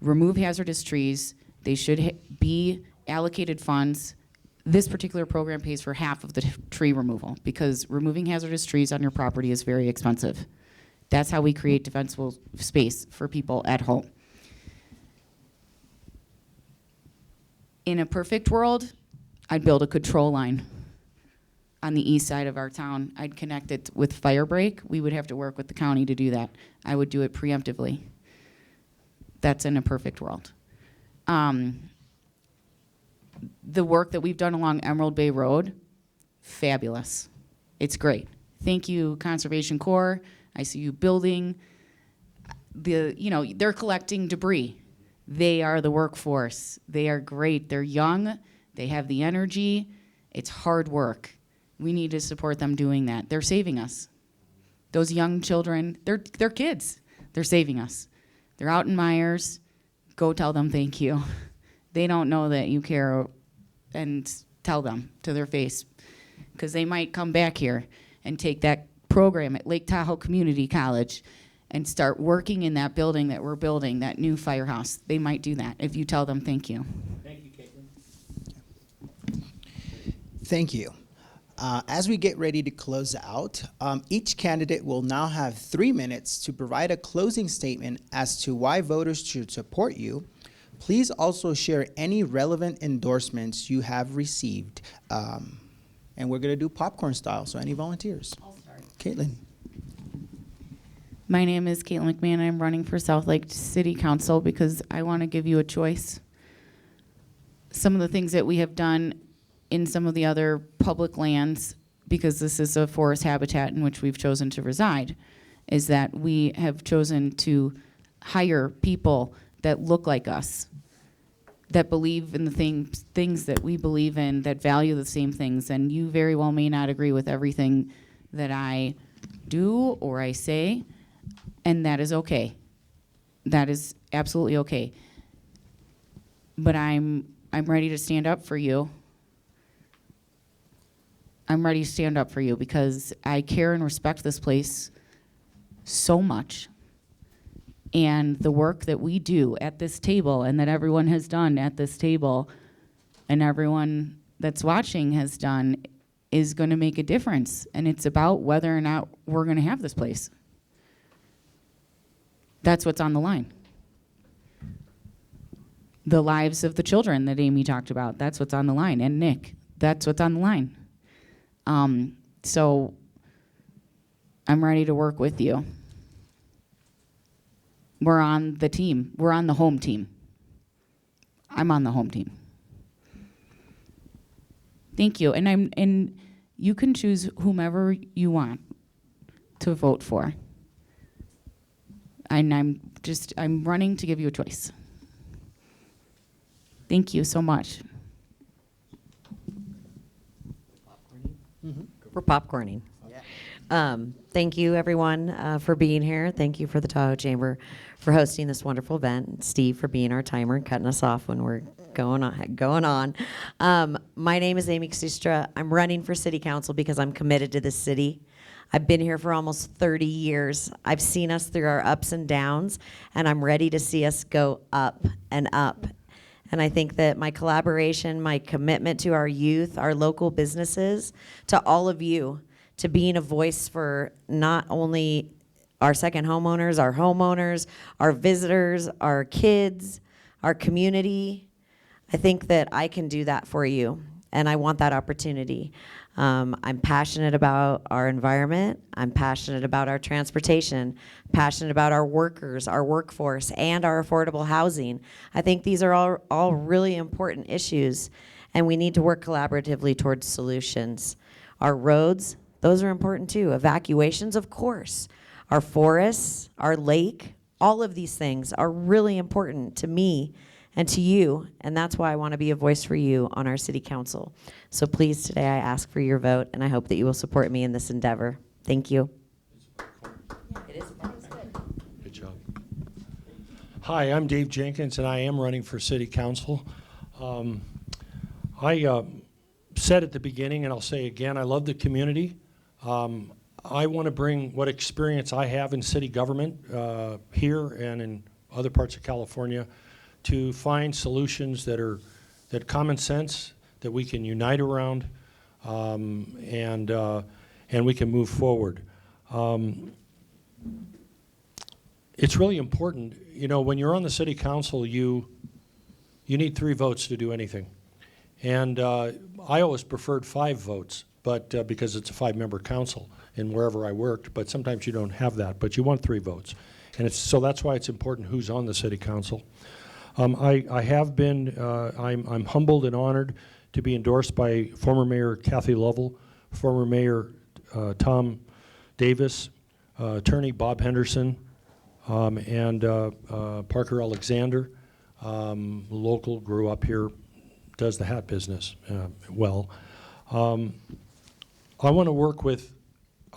remove hazardous trees. They should be allocated funds. This particular program pays for half of the tree removal because removing hazardous trees on your property is very expensive. That's how we create defensible space for people at home. In a perfect world, I'd build a control line on the east side of our town. I'd connect it with fire break. We would have to work with the county to do that. I would do it preemptively. That's in a perfect world. The work that we've done along Emerald Bay Road, fabulous. It's great. Thank you, Conservation Corps. I see you building. They're collecting debris. They are the workforce. They are great. They're young. They have the energy. It's hard work. We need to support them doing that. They're saving us. Those young children, they're kids. They're saving us. They're out in Myers. Go tell them thank you. They don't know that you care, and tell them to their face, because they might come back here and take that program at Lake Tahoe Community College and start working in that building that we're building, that new firehouse. They might do that if you tell them thank you. Thank you, Caitlin. Thank you. As we get ready to close out, each candidate will now have 3 minutes to provide a closing statement as to why voters should support you. Please also share any relevant endorsements you have received. And we're going to do popcorn style, so any volunteers? I'll start. Caitlin. My name is Caitlin McMahon. I'm running for South Lake City Council because I want to give you a choice. Some of the things that we have done in some of the other public lands, because this is a forest habitat in which we've chosen to reside, is that we have chosen to hire people that look like us, that believe in the things that we believe in, that value the same things. And you very well may not agree with everything that I do or I say, and that is okay. That is absolutely okay. But I'm ready to stand up for you I'm ready to stand up for you because I care and respect this place so much. And the work that we do at this table and that everyone has done at this table and everyone that's watching has done is going to make a difference. And it's about whether or not we're going to have this place. That's what's on the line. The lives of the children that Amy talked about, that's what's on the line. And Nick, that's what's on the line. So I'm ready to work with you. We're on the team. We're on the home team. I'm on the home team. Thank you. And you can choose whomever you want to vote for. And I'm running to give you a choice. Thank you so much. We're popcorning. Thank you, everyone, for being here. Thank you for the Tahoe Chamber for hosting this wonderful event. Steve for being our timer and cutting us off when we're going on. My name is Aimi Xistra. I'm running for city council because I'm committed to this city. I've been here for almost 30 years. I've seen us through our ups and downs, and I'm ready to see us go up and up. And I think that my collaboration, my commitment to our youth, our local businesses, to all of you, to being a voice for not only our second homeowners, our visitors, our kids, our community. I think that I can do that for you, and I want that opportunity. I'm passionate about our environment. I'm passionate about our transportation, passionate about our workers, our workforce, and our affordable housing. I think these are all really important issues, and we need to work collaboratively towards solutions. Our roads, those are important too. Evacuations, of course. Our forests, our lake, all of these things are really important to me and to you, and that's why I want to be a voice for you on our city council. So please, today I ask for your vote, and I hope that you will support me in this endeavor. Thank you. It is good. Good job. Hi, I'm Dave Jinkens, and I am running for city council. I said at the beginning, and I'll say again, I love the community. I want to bring what experience I have in city government here and in other parts of California to find solutions that common sense, that we can unite around, and we can move forward. It's really important, you know, when you're on the city council, you need 3 votes to do anything. And I always preferred 5 votes, but because it's a 5-member council in wherever I worked, but sometimes you don't have that, but you want 3 votes. And so that's why it's important who's on the city council. I have been, I'm humbled and honored to be endorsed by former Mayor Kathy Lovell, former Mayor Tom Davis, Attorney Bob Henderson, and Parker Alexander, local, grew up here, does the hat business well. I want to work with,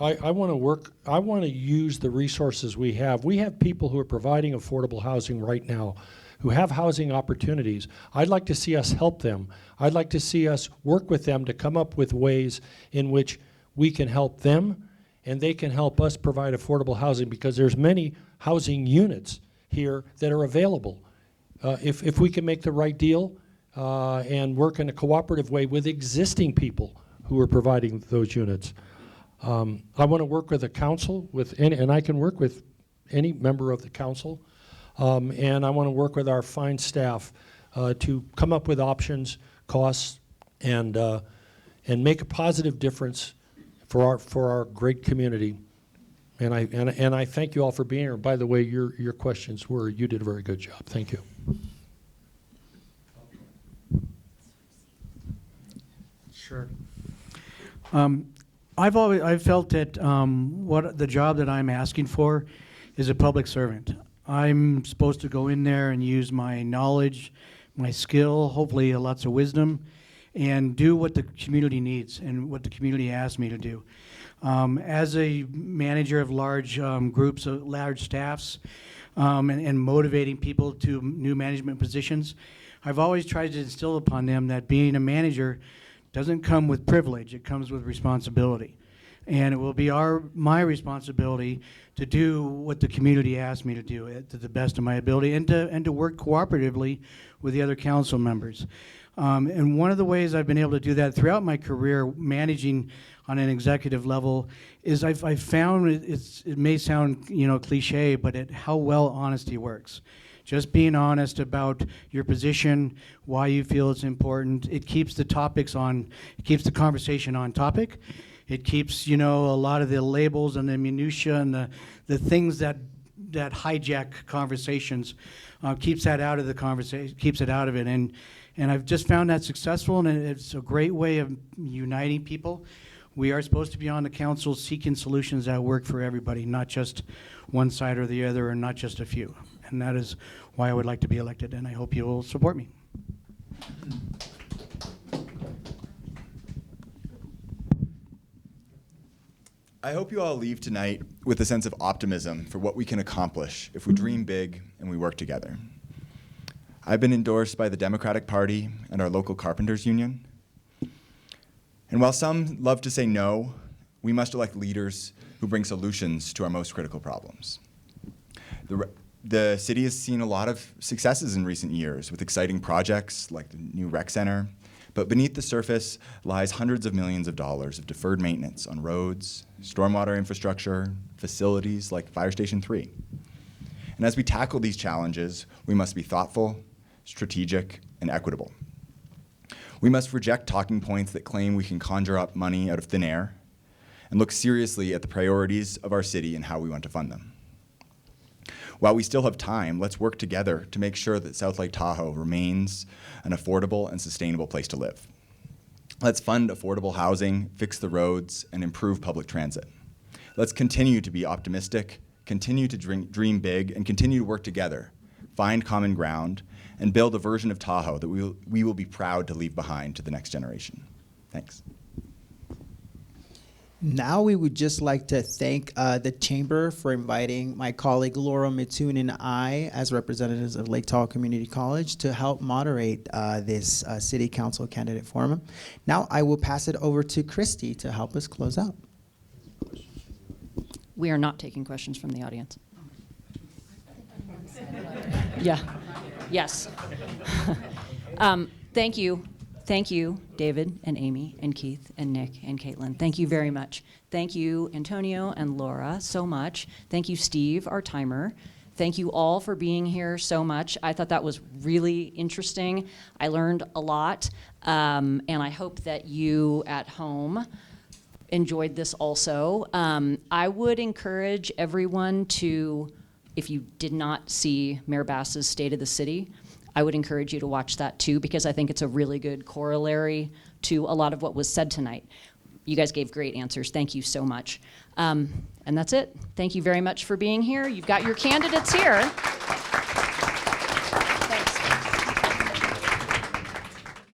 I want to use the resources we have. We have people who are providing affordable housing right now, who have housing opportunities. I'd like to see us help them. I'd like to see us work with them to come up with ways in which we can help them and they can help us provide affordable housing, because there's many housing units here that are available. If we can make the right deal and work in a cooperative way with existing people who are providing those units. I want to work with the council, and I can work with any member of the council. And I want to work with our fine staff to come up with options, costs, and make a positive difference for our great community. And I thank you all for being here. By the way, your questions you did a very good job. Thank you. Sure. I've felt that what the job that I'm asking for is a public servant. I'm supposed to go in there and use my knowledge, my skill, hopefully lots of wisdom, and do what the community needs and what the community asks me to do. As a manager of large groups, of large staffs, and motivating people to new management positions, I've always tried to instill upon them that being a manager doesn't come with privilege, it comes with responsibility. And it will be my responsibility to do what the community asked me to do to the best of my ability, and to work cooperatively with the other council members. And one of the ways I've been able to do that throughout my career, managing on an executive level, is I've found it may sound cliche, but how well honesty works. Just being honest about your position, why you feel it's important. It keeps the conversation on topic. It keeps, a lot of the labels and the minutia and the things that hijack conversations, keeps that out of the conversation, keeps it out of it. And I've just found that successful, and it's a great way of uniting people. We are supposed to be on the council seeking solutions that work for everybody, not just one side or the other, or not just a few. And that is why I would like to be elected, and I hope you will support me. I hope you all leave tonight with a sense of optimism for what we can accomplish if we dream big and we work together. I've been endorsed by the Democratic Party and our local carpenters union. And while some love to say no, we must elect leaders who bring solutions to our most critical problems. The city has seen a lot of successes in recent years with exciting projects like the new rec center, but beneath the surface lies hundreds of millions of dollars of deferred maintenance on roads, stormwater infrastructure, facilities like Fire Station 3. And as we tackle these challenges, we must be thoughtful, strategic, and equitable. We must reject talking points that claim we can conjure up money out of thin air, and look seriously at the priorities of our city and how we want to fund them. While we still have time, let's work together to make sure that South Lake Tahoe remains an affordable and sustainable place to live. Let's fund affordable housing, fix the roads, and improve public transit. Let's continue to be optimistic, continue to dream big, and continue to work together, find common ground, and build a version of Tahoe that we will be proud to leave behind to the next generation. Thanks. Now we would just like to thank the Chamber for inviting my colleague Laura Mitun and I, as representatives of Lake Tahoe Community College, to help moderate this City Council Candidate Forum. Now I will pass it over to Christy to help us close out. We are not taking questions from the audience. Yeah. Yes. Thank you. Thank you, David and Amy and Keith and Nick and Caitlin. Thank you very much. Thank you, Antonio and Laura, so much. Thank you, Steve, our timer. Thank you all for being here so much. I thought that was really interesting. I learned a lot, and I hope that you at home enjoyed this also. I would encourage everyone to, if you did not see Mayor Bass's State of the City, I would encourage you to watch that too, because I think it's a really good corollary to a lot of what was said tonight. You guys gave great answers. Thank you so much. And that's it. Thank you very much for being here. You've got your candidates here.